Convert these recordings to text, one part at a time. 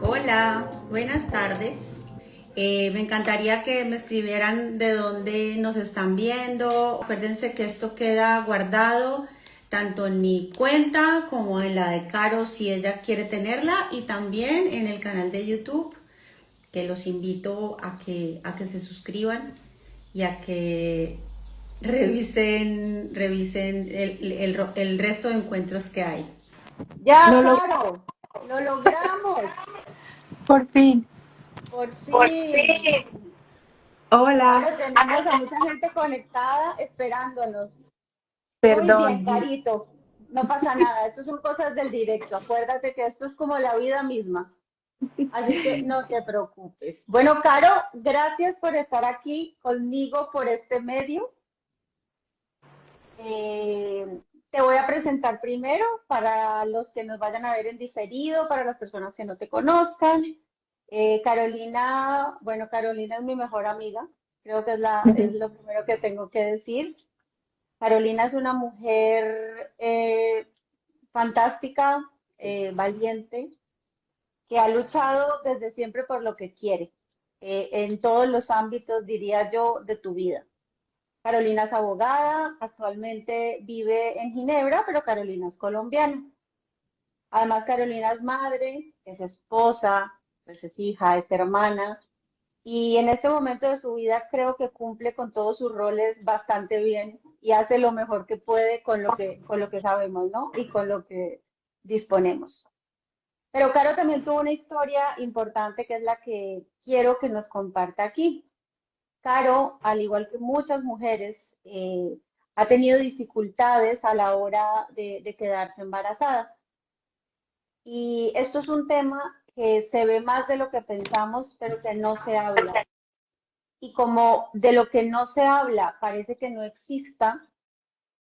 Hola, buenas tardes. Me encantaría que me escribieran de dónde nos están viendo. Acuérdense que esto queda guardado tanto en mi cuenta como en la de Caro si ella quiere tenerla y también en el canal de YouTube, que los invito a que se suscriban y a que revisen el resto de encuentros que hay. Ya, Lo logré. Caro, lo logramos, Por fin. por fin. Hola, Caro, tenemos a mucha gente conectada esperándonos. Muy bien, perdón. Carito, no pasa nada, eso son cosas del directo. Acuérdate que esto es como la vida misma, así que no te preocupes. Bueno, Caro, gracias por estar aquí conmigo por este medio. Te voy a presentar primero para los que nos vayan a ver en diferido, para las personas que no te conozcan. Carolina, bueno, Carolina es mi mejor amiga, creo que es lo primero que tengo que decir. Carolina es una mujer fantástica, valiente, que ha luchado desde siempre por lo que quiere, en todos los ámbitos, diría yo, de tu vida. Carolina es abogada, actualmente vive en Ginebra, pero Carolina es colombiana. Además, Carolina es madre, es esposa, pues es hija, es hermana, y en este momento de su vida creo que cumple con todos sus roles bastante bien y hace lo mejor que puede con lo que sabemos, ¿no? Y con lo que disponemos. Pero Caro también tuvo una historia importante que es la que quiero que nos comparta aquí. Caro, al igual que muchas mujeres, ha tenido dificultades a la hora de quedarse embarazada. Y esto es un tema que se ve más de lo que pensamos, pero que no se habla. Y como de lo que no se habla parece que no exista,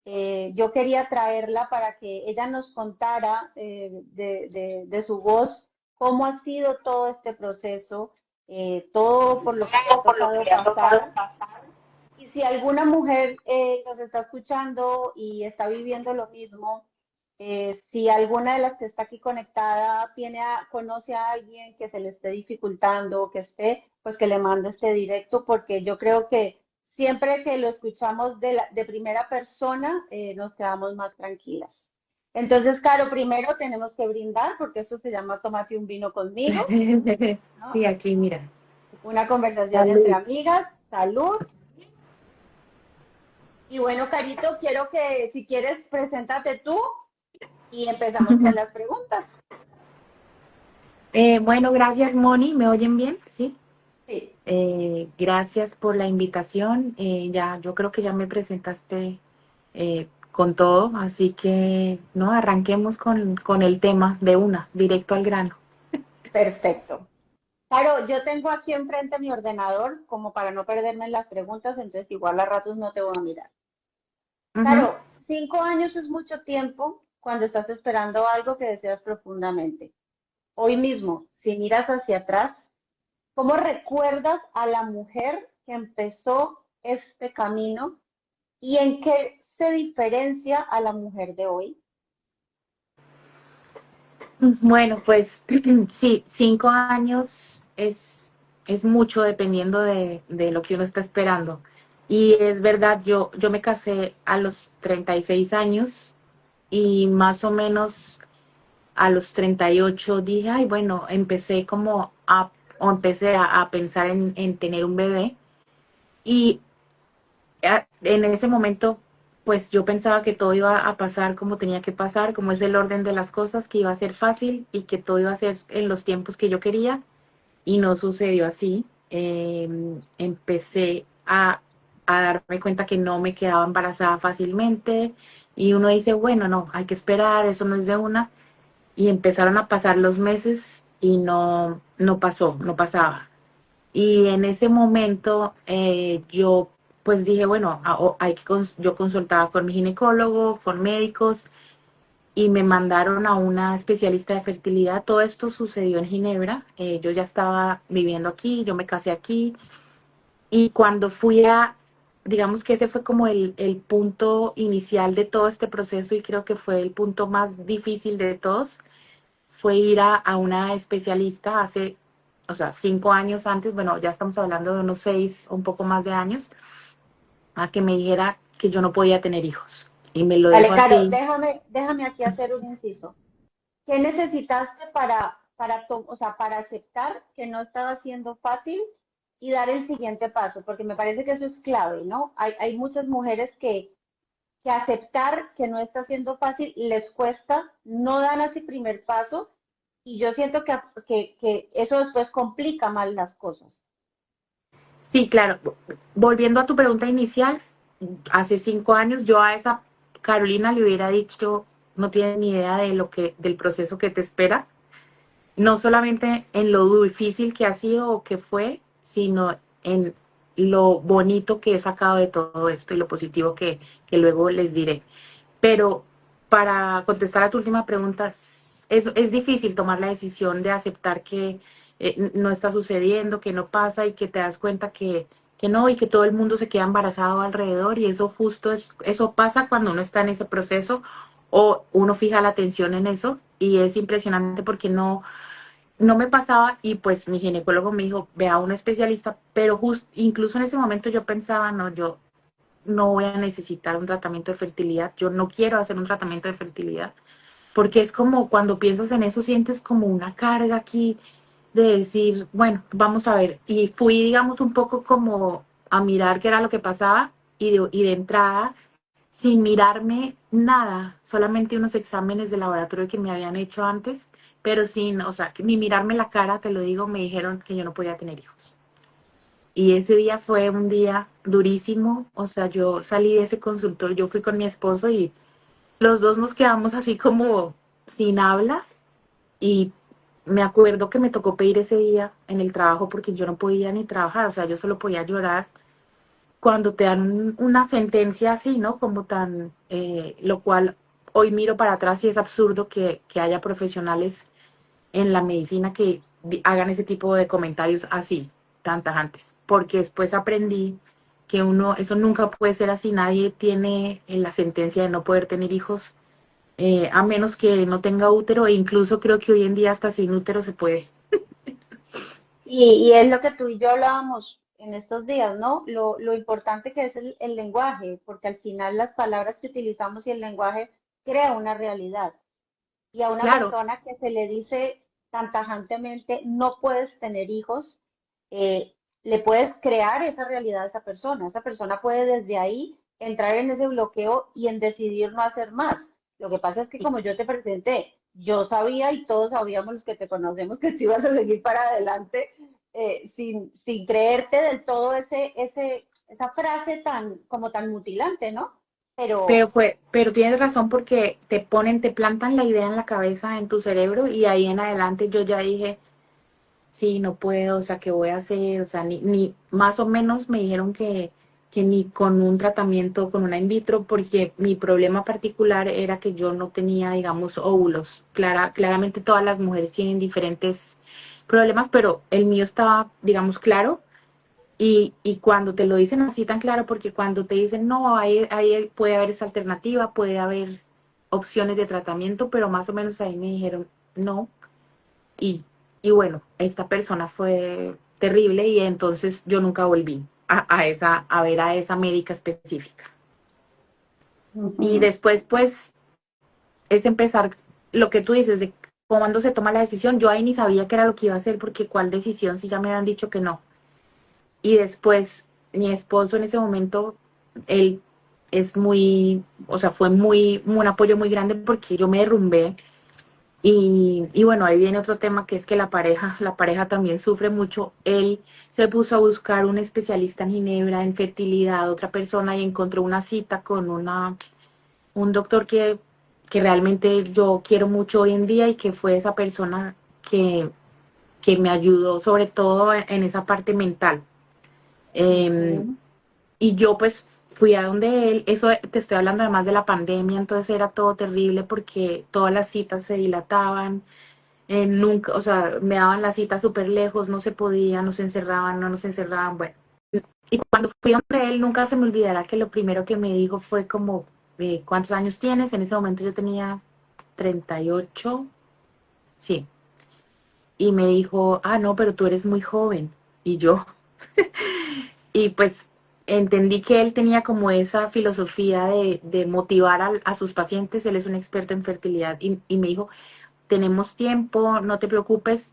yo quería traerla para que ella nos contara de su voz cómo ha sido todo este proceso, todo por lo que le ha tocado pasar. Y si alguna mujer nos está escuchando y está viviendo lo mismo, si alguna de las que está aquí conectada conoce a alguien que se le esté dificultando o que esté, pues que le mande este directo, porque yo creo que siempre que lo escuchamos de primera persona, nos quedamos más tranquilas. Entonces, Caro, primero tenemos que brindar, porque eso se llama Tómate un vino conmigo, ¿no? Sí, aquí, mira. Una conversación entre Salud. amigas, salud. Y bueno, Carito, quiero que si quieres, preséntate tú y empezamos con las preguntas. Bueno, gracias, Moni. ¿Me oyen bien? Sí. Sí, Gracias por la invitación. Yo creo que ya me presentaste con todo, así que no, arranquemos con el tema de una, directo al grano. perfecto. Claro, yo tengo aquí enfrente mi ordenador como para no perderme en las preguntas, entonces igual a ratos no te voy a mirar. Ujú. Claro, 5 años es mucho tiempo cuando estás esperando algo que deseas profundamente. Hoy mismo, si miras hacia atrás, ¿cómo recuerdas a la mujer que empezó este camino y en qué se diferencia a la mujer de hoy? Bueno, pues sí, 5 años es mucho dependiendo de lo que uno está esperando. Y es verdad, yo me casé a los 36 años y más o menos a los 38 dije, ay, bueno, empecé a pensar en tener un bebé. Y en ese momento, pues yo pensaba que todo iba a pasar como tenía que pasar, como es el orden de las cosas, que iba a ser fácil y que todo iba a ser en los tiempos que yo quería y no sucedió así. Empecé a darme cuenta que no me quedaba embarazada fácilmente y uno dice, bueno, no, hay que esperar, eso no es de una. Y empezaron a pasar los meses y no pasó, no pasaba. Y en ese momento yo pues dije, bueno, yo consultaba con mi ginecólogo, con médicos y me mandaron a una especialista de fertilidad. Todo esto sucedió en Ginebra. Yo ya estaba viviendo aquí, yo me casé aquí y cuando fui digamos que ese fue como el punto inicial de todo este proceso y creo que fue el punto más difícil de todos, fue ir a una especialista hace, o sea, 5 años antes, bueno, ya estamos hablando de unos 6 o un poco más de años, a que me dijera que yo no podía tener hijos. Y me lo Vale, dijo Caro, así. déjame aquí hacer un inciso. ¿Qué necesitaste o sea, para aceptar que no estaba siendo fácil y dar el siguiente paso? Porque me parece que eso es clave, ¿no? Hay muchas mujeres que aceptar que no está siendo fácil les cuesta, no dan ese primer paso y yo siento que eso después complica más las cosas. Sí, claro. Volviendo a tu pregunta inicial, hace 5 años yo a esa Carolina le hubiera dicho, no tienes ni idea de del proceso que te espera, no solamente en lo difícil que ha sido o que fue, sino en lo bonito que he sacado de todo esto y lo positivo que luego les diré. Pero para contestar a tu última pregunta, es difícil tomar la decisión de aceptar que no está sucediendo, que no pasa y que te das cuenta que no y que todo el mundo se queda embarazado alrededor y eso justo eso pasa cuando uno está en ese proceso o uno fija la atención en eso y es impresionante porque no me pasaba y pues mi ginecólogo me dijo, ve a un especialista, pero incluso en ese momento yo pensaba, no, yo no voy a necesitar un tratamiento de fertilidad, yo no quiero hacer un tratamiento de fertilidad, porque es como cuando piensas en eso, sientes como una carga aquí de decir, bueno, vamos a ver, y fui, digamos, un poco como a mirar qué era lo que pasaba y de entrada, sin mirarme nada, solamente unos exámenes de laboratorio que me habían hecho antes, pero sin, o sea, ni mirarme la cara, te lo digo, me dijeron que yo no podía tener hijos. Y ese día fue un día durísimo, o sea, yo salí de ese consultorio, yo fui con mi esposo y los dos nos quedamos así como sin habla y me acuerdo que me tocó pedir ese día en el trabajo porque yo no podía ni trabajar, o sea, yo solo podía llorar cuando te dan una sentencia así, ¿no? Como tan, lo cual hoy miro para atrás y es absurdo que haya profesionales en la medicina que hagan ese tipo de comentarios así, tan tajantes, porque después aprendí que uno, eso nunca puede ser así, nadie tiene en la sentencia de no poder tener hijos, a menos que no tenga útero, e incluso creo que hoy en día hasta sin útero se puede. Y es lo que tú y yo hablábamos en estos días, ¿no? Lo importante que es el lenguaje, porque al final las palabras que utilizamos y el lenguaje crea una realidad. Y a una Claro, persona que se le dice tan tajantemente, no puedes tener hijos, le puedes crear esa realidad a esa persona. Esa persona puede desde ahí entrar en ese bloqueo y en decidir no hacer más. Lo que pasa es que como yo te presenté, yo sabía y todos sabíamos los que te conocemos que tú ibas a seguir para adelante sin creerte del todo esa frase como tan mutilante, ¿no? Pero pero tienes razón porque te plantan la idea en la cabeza, en tu cerebro, y ahí en adelante yo ya dije, sí, no puedo, o sea, ¿qué voy a hacer? O sea, ni más o menos me dijeron que ni con un tratamiento, con una in vitro, porque mi problema particular era que yo no tenía, digamos, óvulos. Claramente todas las mujeres tienen diferentes problemas, pero el mío estaba, digamos, claro. Y cuando te lo dicen así tan claro, porque cuando te dicen, no, ahí puede haber esa alternativa, puede haber opciones de tratamiento, pero más o menos ahí me dijeron, no, y, y bueno, esta persona fue terrible y entonces yo nunca volví a ver a esa médica específica. Y ujú. después, pues, es empezar lo que tú dices, de cuando se toma la decisión. Yo ahí ni sabía qué era lo que iba a hacer, porque cuál decisión si ya me habían dicho que no. Y después, mi esposo en ese momento, él es muy, o sea, fue un apoyo muy grande porque yo me derrumbé. Y bueno, ahí viene otro tema que es que la pareja también sufre mucho. Él se puso a buscar un especialista en Ginebra, en fertilidad, otra persona, y encontró una cita con un doctor que realmente yo quiero mucho hoy en día y que fue esa persona que me ayudó sobre todo en esa parte mental. Eh, Ujú. y yo pues fui a donde él, eso te estoy hablando además de la pandemia, entonces era todo terrible porque todas las citas se dilataban. Nunca, o sea, me daban la cita súper lejos, no se podía, nos encerraban, no nos encerraban, bueno. Y cuando fui donde él, nunca se me olvidará que lo primero que me dijo fue como, ¿cuántos años tienes? En ese momento yo tenía 38, sí. Y me dijo, ah, no, pero tú eres muy joven. Y yo, y pues entendí que él tenía como esa filosofía de motivar a sus pacientes. Él es un experto en fertilidad y me dijo, tenemos tiempo, no te preocupes.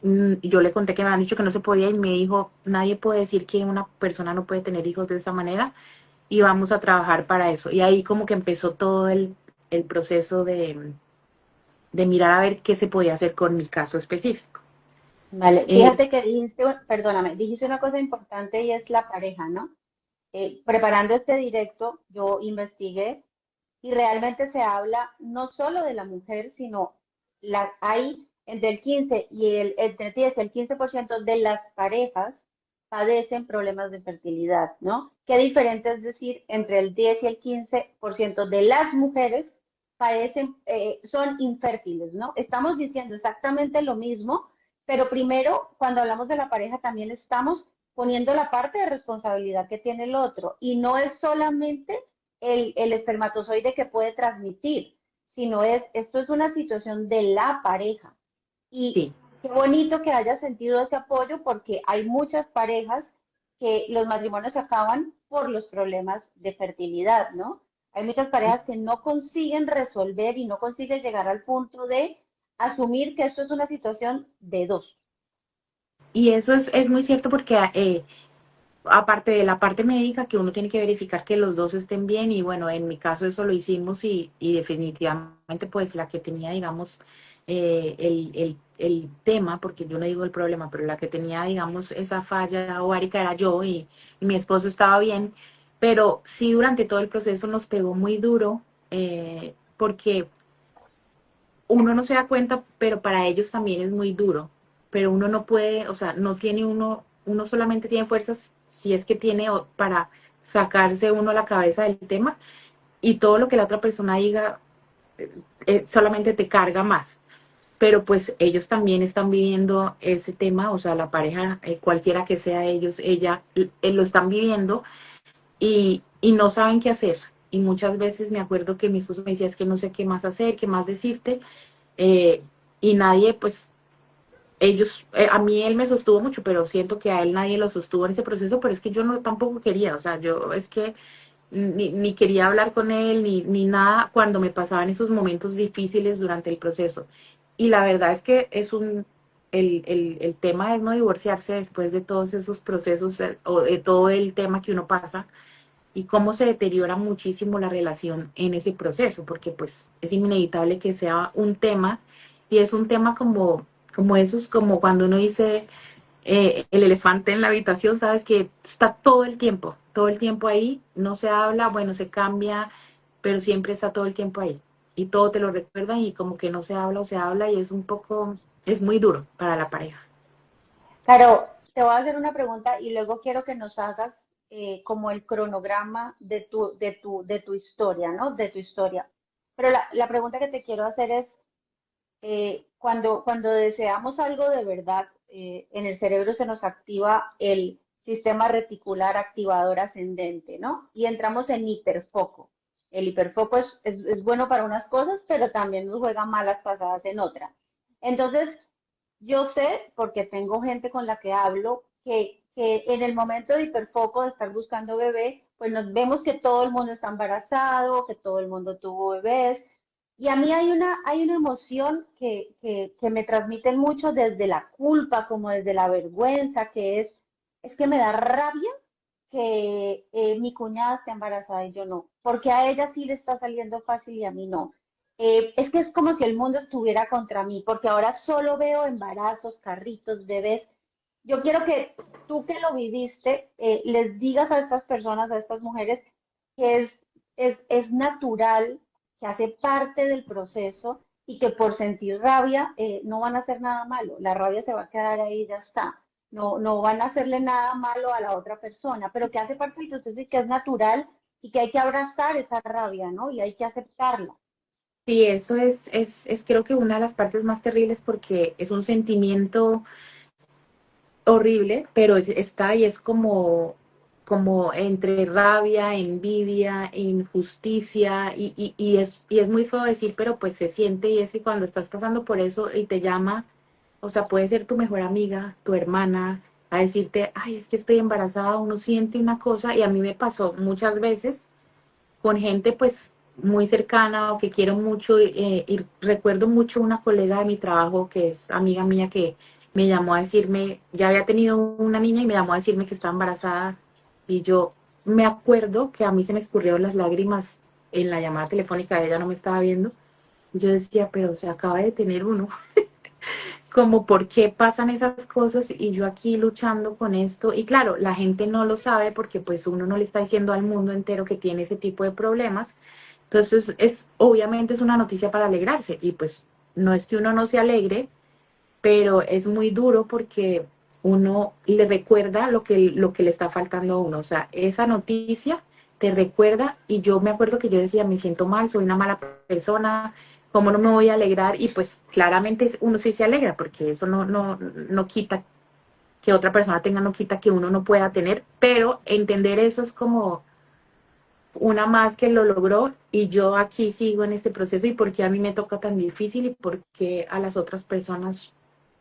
Yo le conté que me han dicho que no se podía y me dijo, nadie puede decir que una persona no puede tener hijos de esa manera y vamos a trabajar para eso. Y ahí como que empezó todo el proceso de mirar a ver qué se podía hacer con mi caso específico. Vale, Eh, fíjate que dijiste, perdóname, dijiste una cosa importante y es la pareja, ¿no? Preparando este directo, yo investigué y realmente se habla no solo de la mujer, sino hay entre el 15 y entre el 10 y el 15% de las parejas padecen problemas de fertilidad, ¿no? Qué diferente es decir, entre el 10 y el 15% de las mujeres padecen, son infértiles, ¿no? Estamos diciendo exactamente lo mismo, pero primero, cuando hablamos de la pareja, también estamos poniendo la parte de responsabilidad que tiene el otro y no es solamente el espermatozoide que puede transmitir, sino esto es una situación de la pareja. Y sí. qué bonito que haya sentido ese apoyo porque hay muchas parejas que los matrimonios se acaban por los problemas de fertilidad, ¿no? Hay muchas parejas que no consiguen resolver y no consiguen llegar al punto de asumir que esto es una situación de dos. Y eso es muy cierto porque aparte de la parte médica, que uno tiene que verificar que los dos estén bien y bueno, en mi caso eso lo hicimos y definitivamente pues la que tenía, digamos, el tema, porque yo no digo el problema, pero la que tenía, digamos, esa falla ovárica era yo y mi esposo estaba bien, pero sí durante todo el proceso nos pegó muy duro porque uno no se da cuenta, pero para ellos también es muy duro. Pero uno no puede, o sea, no tiene uno solamente tiene fuerzas si es que tiene para sacarse uno la cabeza del tema y todo lo que la otra persona diga solamente te carga más. Pero pues ellos también están viviendo ese tema, o sea, la pareja, cualquiera que sea ellos, ella, lo están viviendo y no saben qué hacer. Y muchas veces me acuerdo que mi esposo me decía, es que no sé qué más hacer, qué más decirte, eh, y nadie, pues, ellos, a mí él me sostuvo mucho, pero siento que a él nadie lo sostuvo en ese proceso, pero es que yo no tampoco quería, o sea, yo es que ni quería hablar con él, ni nada cuando me pasaban esos momentos difíciles durante el proceso. Y la verdad es que el tema es no divorciarse después de todos esos procesos o de todo el tema que uno pasa y cómo se deteriora muchísimo la relación en ese proceso, porque pues es inevitable que sea un tema y es un tema como esos, como cuando uno dice el elefante en la habitación, sabes que está todo el tiempo ahí, no se habla, bueno, se cambia, pero siempre está todo el tiempo ahí y todo te lo recuerdan y como que no se habla o se habla y es un poco, es muy duro para la pareja. Claro, te voy a hacer una pregunta y luego quiero que nos hagas como el cronograma de tu historia, ¿no? De tu historia. Pero la pregunta que te quiero hacer es, cuando deseamos algo de verdad, en el cerebro se nos activa el sistema reticular activador ascendente, ¿no? Y entramos en hiperfoco. El hiperfoco es bueno para unas cosas, pero también nos juega malas pasadas en otras. Entonces, yo sé, porque tengo gente con la que hablo, que en el momento de hiperfoco de estar buscando bebé, pues nos vemos que todo el mundo está embarazado, que todo el mundo tuvo bebés. Y a mí hay una emoción que me transmiten mucho desde la culpa, como desde la vergüenza, es que me da rabia que mi cuñada esté embarazada y yo no, porque a ella sí le está saliendo fácil y a mí no. Es que es como si el mundo estuviera contra mí, porque ahora solo veo embarazos, carritos, bebés. Yo quiero que tú que lo viviste, les digas a estas personas, a estas mujeres, que es natural, que hace parte del proceso y que por sentir rabia no van a hacer nada malo. La rabia se va a quedar ahí y ya está. No van a hacerle nada malo a la otra persona, pero que hace parte del proceso y que es natural y que hay que abrazar esa rabia, ¿no? Y hay que aceptarla. Sí, eso es creo que una de las partes más terribles porque es un sentimiento horrible, pero está y es como como entre rabia, envidia, injusticia, y es muy feo decir, pero pues se siente, y es que cuando estás pasando por eso y te llama, o sea, puede ser tu mejor amiga, tu hermana, a decirte, ay, es que estoy embarazada, uno siente una cosa, y a mí me pasó muchas veces con gente pues muy cercana o que quiero mucho, y recuerdo mucho una colega de mi trabajo que es amiga mía que me llamó a decirme, ya había tenido una niña y me llamó a decirme que estaba embarazada, y yo me acuerdo que a mí se me escurrieron las lágrimas en la llamada telefónica, ella no me estaba viendo, y yo decía, pero se acaba de tener uno, como por qué pasan esas cosas y yo aquí luchando con esto. Y claro, la gente no lo sabe porque pues uno no le está diciendo al mundo entero que tiene ese tipo de problemas. Entonces, obviamente es una noticia para alegrarse y pues no es que uno no se alegre, pero es muy duro porque uno le recuerda lo que le está faltando a uno. O sea, esa noticia te recuerda, y yo me acuerdo que yo decía, me siento mal, soy una mala persona, ¿cómo no me voy a alegrar? Y pues claramente uno sí se alegra porque eso no quita que otra persona tenga, no quita que uno no pueda tener, pero entender eso es como una más que lo logró y yo aquí sigo en este proceso, y por qué a mí me toca tan difícil y por qué a las otras personas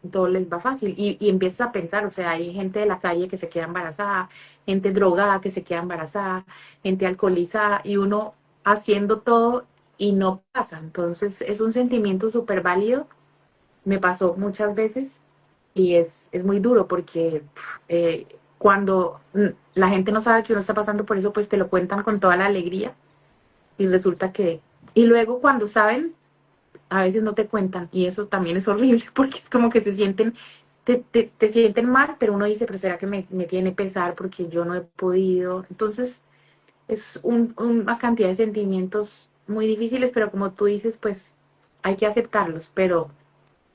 todo les va fácil. Y empiezas a pensar, o sea, hay gente de la calle que se queda embarazada, gente drogada que se queda embarazada, gente alcoholizada, y uno haciendo todo y no pasa. Entonces es un sentimiento súper válido, me pasó muchas veces y es muy duro porque cuando la gente no sabe que uno está pasando por eso, pues te lo cuentan con toda la alegría y resulta que, y luego cuando saben, a veces no te cuentan y eso también es horrible porque es como que se sienten, te sienten mal, pero uno dice, pero ¿será que me tiene pesar porque yo no he podido? Entonces es una cantidad de sentimientos muy difíciles, pero como tú dices, pues hay que aceptarlos, pero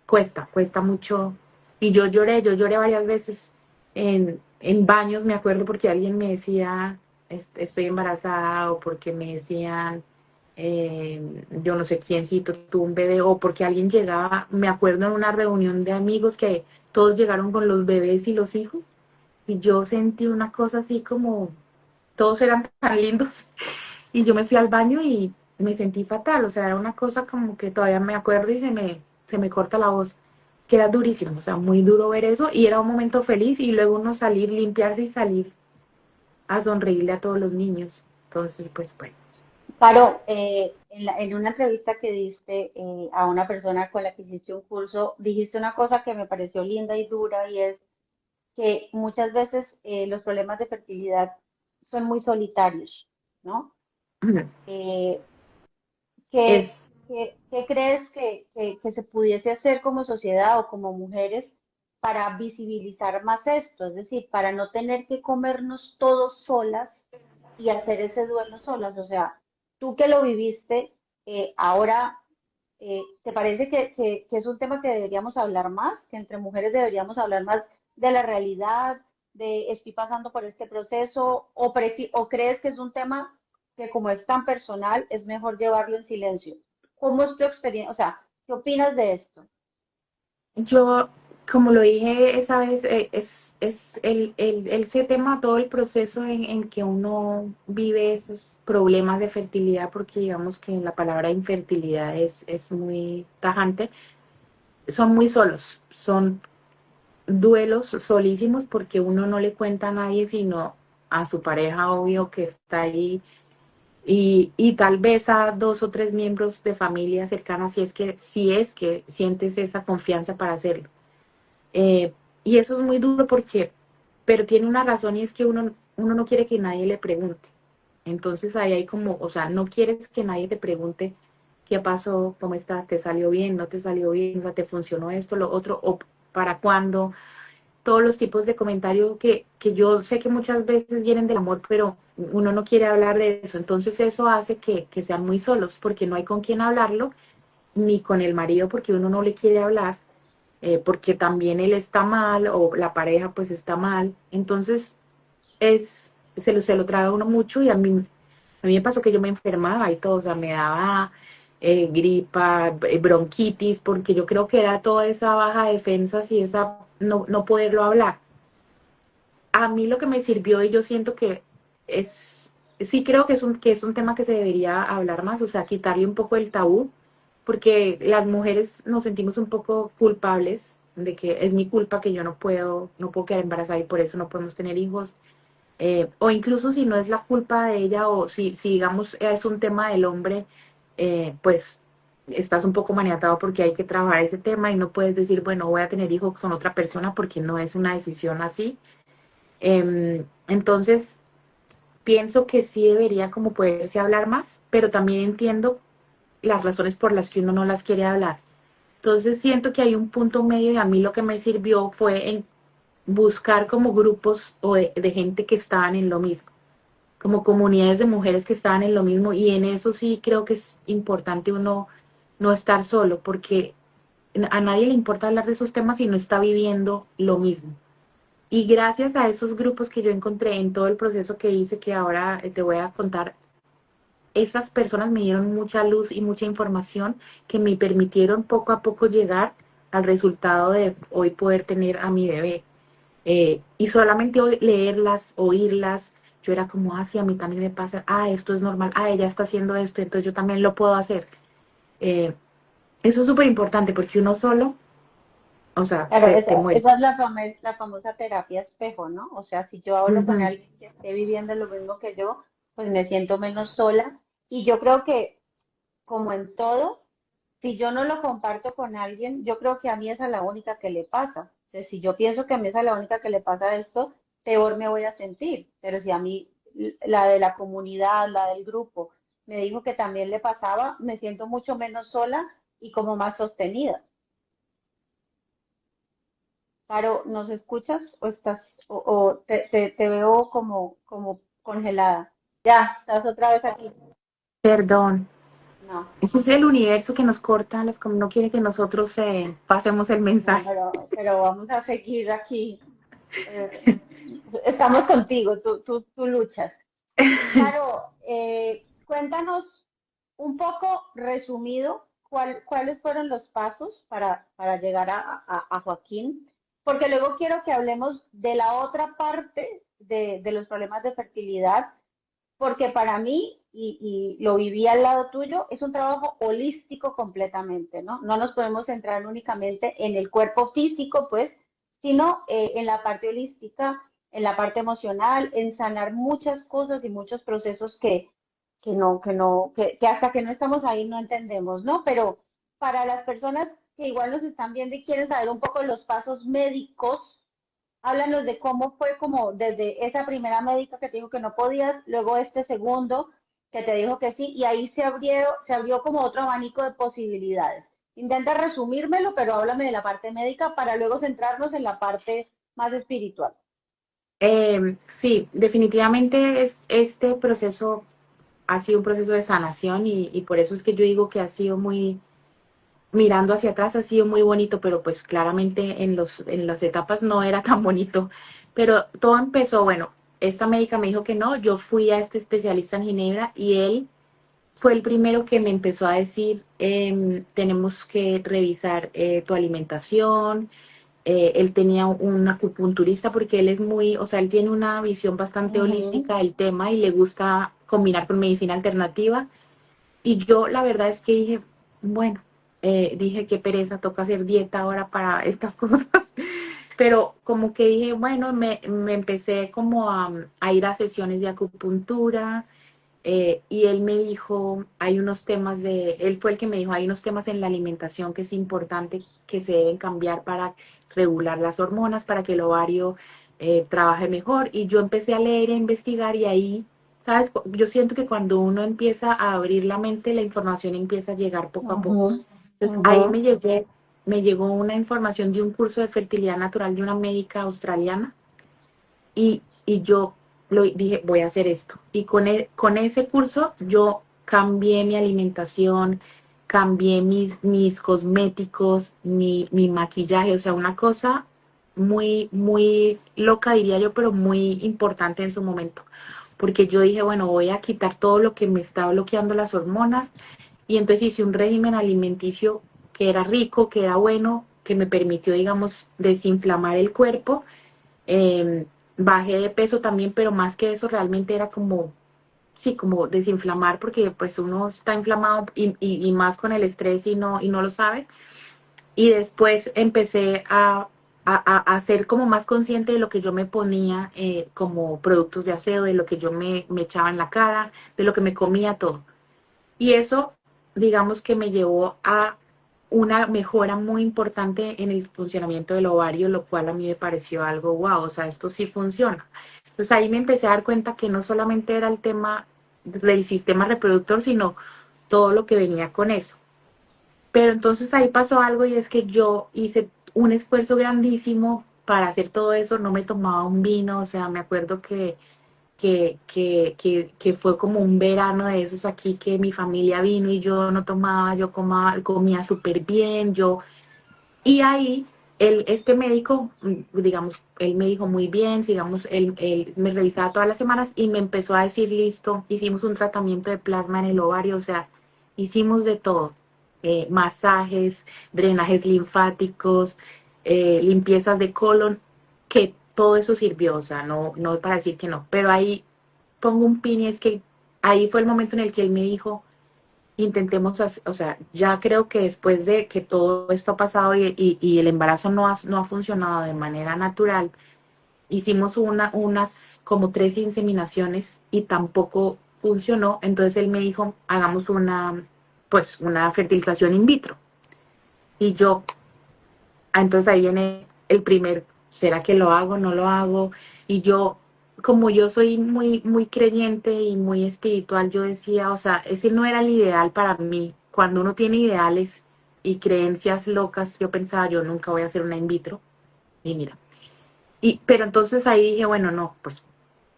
cuesta mucho. Y yo lloré varias veces en baños, me acuerdo, porque alguien me decía, estoy embarazada, o porque me decían, yo no sé quiéncito tuvo un bebé, o porque alguien llegaba, me acuerdo en una reunión de amigos que todos llegaron con los bebés y los hijos, y yo sentí una cosa así como, todos eran tan lindos, y yo me fui al baño y me sentí fatal, o sea, era una cosa como que todavía me acuerdo y se me corta la voz, que era durísimo, o sea, muy duro ver eso, y era un momento feliz, y luego uno salir, limpiarse y salir a sonreírle a todos los niños. Entonces, pues bueno. Caro, en una entrevista que diste a una persona con la que hiciste un curso, dijiste una cosa que me pareció linda y dura, y es que muchas veces los problemas de fertilidad son muy solitarios, ¿no? Eh, ¿qué, Es, qué crees que se pudiese hacer como sociedad o como mujeres para visibilizar más esto? Es decir, para no tener que comernos todos solas y hacer ese duelo solas. O sea, tú que lo viviste, ahora, ¿te parece que es un tema que deberíamos hablar más? Que entre mujeres deberíamos hablar más de la realidad, de estoy pasando por este proceso, o crees que es un tema que como es tan personal, es mejor llevarlo en silencio? ¿Cómo es tu experiencia? O sea, ¿qué opinas de esto? yo, como lo dije esa vez, es ese tema, todo el proceso en que uno vive esos problemas de fertilidad, porque digamos que la palabra infertilidad es muy tajante, son muy solos, son duelos solísimos porque uno no le cuenta a nadie sino a su pareja, obvio, que está ahí, y tal vez a dos o tres miembros de familia cercanas si es que sientes esa confianza para hacerlo. Eh, y eso es muy duro porque, pero tiene una razón, y es que uno no quiere que nadie le pregunte. Entonces ahí hay como, o sea, no quieres que nadie te pregunte qué pasó, cómo estás, te salió bien, no te salió bien, o sea, te funcionó esto, lo otro, o para cuándo, todos los tipos de comentarios que yo sé que muchas veces vienen del amor, pero uno no quiere hablar de eso. Entonces eso hace que sean muy solos porque no hay con quién hablarlo, ni con el marido porque uno no le quiere hablar, porque también él está mal o la pareja pues está mal. Entonces se lo traga uno mucho, y a mí me pasó que yo me enfermaba y todo, o sea, me daba gripa, bronquitis, porque yo creo que era toda esa baja de defensas y esa no poderlo hablar. a mí lo que me sirvió y yo siento que sí creo que es un tema que se debería hablar más, o sea, quitarle un poco el tabú, porque las mujeres nos sentimos un poco culpables de que es mi culpa que yo no puedo quedar embarazada y por eso no podemos tener hijos. O incluso si no es la culpa de ella o si digamos es un tema del hombre, pues estás un poco maniatado porque hay que trabajar ese tema y no puedes decir, bueno, voy a tener hijos con otra persona porque no es una decisión así. Entonces, pienso que sí debería como poderse hablar más, pero también entiendo las razones por las que uno no las quiere hablar. Entonces, siento que hay un punto medio y a mí lo que me sirvió fue en buscar como grupos o de gente que estaban en lo mismo, como comunidades de mujeres que estaban en lo mismo y en eso sí creo que es importante uno no estar solo, porque a nadie le importa hablar de esos temas si no está viviendo lo mismo. Y gracias a esos grupos que yo encontré en todo el proceso que hice, que ahora te voy a contar, esas personas me dieron mucha luz y mucha información que me permitieron poco a poco llegar al resultado de hoy poder tener a mi bebé. Y solamente leerlas, oírlas, yo era como, ah, sí, a mí también me pasa, ah, esto es normal, ah, ella está haciendo esto, entonces yo también lo puedo hacer. Eh, Eso es súper importante porque uno solo, o sea, Claro, te esa es mueres. la famosa terapia espejo, ¿no? O sea, si yo hablo con Ujú. alguien que esté viviendo lo mismo que yo, pues me siento menos sola. Y yo creo que, como en todo, si yo no lo comparto con alguien, yo creo que a mí esa es la única que le pasa. Entonces, si yo pienso que a mí esa es la única que le pasa esto, peor me voy a sentir. Pero si a mí la de la comunidad, la del grupo, me dijo que también le pasaba, me siento mucho menos sola y como más sostenida. Caro, ¿nos escuchas o estás o te veo como congelada? Ya, estás otra vez aquí. Perdón. No, Eso es el universo que nos corta, no quiere que nosotros pasemos el no, mensaje. pero vamos a seguir aquí. Eh, estamos contigo, tú luchas. Caro, cuéntanos un poco resumido cuáles fueron los pasos para llegar a Joaquín, porque luego quiero que hablemos de la otra parte de los problemas de fertilidad, porque para mí, y lo viví al lado tuyo, es un trabajo holístico completamente, ¿no? No nos podemos centrar únicamente en el cuerpo físico, pues, sino en la parte holística, en la parte emocional, en sanar muchas cosas y muchos procesos que hasta que no estamos ahí no entendemos, ¿no? Pero para las personas que igual nos están viendo y quieren saber un poco los pasos médicos, háblanos de cómo fue como desde esa primera médica que te dijo que no podías, luego este segundo que te dijo que sí, y ahí se abrió como otro abanico de posibilidades. Intenta resumírmelo, pero háblame de la parte médica para luego centrarnos en la parte más espiritual. Sí, definitivamente este proceso ha sido un proceso de sanación y por eso es que yo digo que ha sido muy, mirando hacia atrás ha sido muy bonito, pero pues claramente en las etapas no era tan bonito. Pero todo empezó, bueno, esta médica me dijo que no, yo fui a este especialista en Ginebra y él fue el primero que me empezó a decir, tenemos que revisar tu alimentación. Él tenía un acupunturista porque él es muy, o sea, él tiene una visión bastante Ujú. holística del tema y le gusta combinar con medicina alternativa. Y yo la verdad es que dije, bueno, dije qué pereza, toca hacer dieta ahora para estas cosas. Pero como que dije, bueno, me empecé como a ir a sesiones de acupuntura, y él me dijo, hay unos temas él fue el que me dijo, hay unos temas en la alimentación que es importante que se deben cambiar para regular las hormonas, para que el ovario trabaje mejor. Y yo empecé a leer e investigar y ahí, ¿sabes? Yo siento que cuando uno empieza a abrir la mente, la información empieza a llegar poco a poco. Ujú, Entonces ujú. ahí me llegó una información de un curso de fertilidad natural de una médica australiana y yo dije, voy a hacer esto. Y con ese curso yo cambié mi alimentación, cambié mis cosméticos, mi maquillaje, o sea, una cosa muy, muy loca, diría yo, pero muy importante en su momento. Porque yo dije, bueno, voy a quitar todo lo que me está bloqueando las hormonas. Y entonces hice un régimen alimenticio que era rico, que era bueno, que me permitió, digamos, desinflamar el cuerpo. bajé de peso también, pero más que eso realmente era como, sí, como desinflamar, porque pues uno está inflamado y más con el estrés y no lo sabe. Y después empecé a ser como más consciente de lo que yo me ponía como productos de aseo, de lo que yo me echaba en la cara, de lo que me comía, todo. Y eso, digamos que me llevó a una mejora muy importante en el funcionamiento del ovario, lo cual a mí me pareció algo wow, o sea, esto sí funciona. Entonces ahí me empecé a dar cuenta que no solamente era el tema del sistema reproductor, sino todo lo que venía con eso. Pero entonces ahí pasó algo y es que yo hice un esfuerzo grandísimo para hacer todo eso, no me tomaba un vino, o sea, me acuerdo que fue como un verano de esos aquí que mi familia vino y yo no tomaba, comía súper bien, y ahí este médico, digamos, él me dijo muy bien, sigamos, él me revisaba todas las semanas y me empezó a decir, listo, hicimos un tratamiento de plasma en el ovario, o sea, hicimos de todo, masajes, drenajes linfáticos, limpiezas de colon, que todo eso sirvió, o sea, no para decir que no, pero ahí pongo un pin y es que ahí fue el momento en el que él me dijo, intentemos, o sea, ya creo que después de que todo esto ha pasado y el embarazo no ha funcionado de manera natural, hicimos unas como 3 inseminaciones y tampoco funcionó, entonces él me dijo, hagamos pues una fertilización in vitro. Y yo, entonces ahí viene el primer, ¿será que lo hago? ¿No lo hago? Y yo, como yo soy muy creyente y muy espiritual, yo decía, o sea, ese no era el ideal para mí. Cuando uno tiene ideales y creencias locas, yo pensaba, yo nunca voy a hacer una in vitro. Y mira, pero entonces ahí dije, bueno, no, pues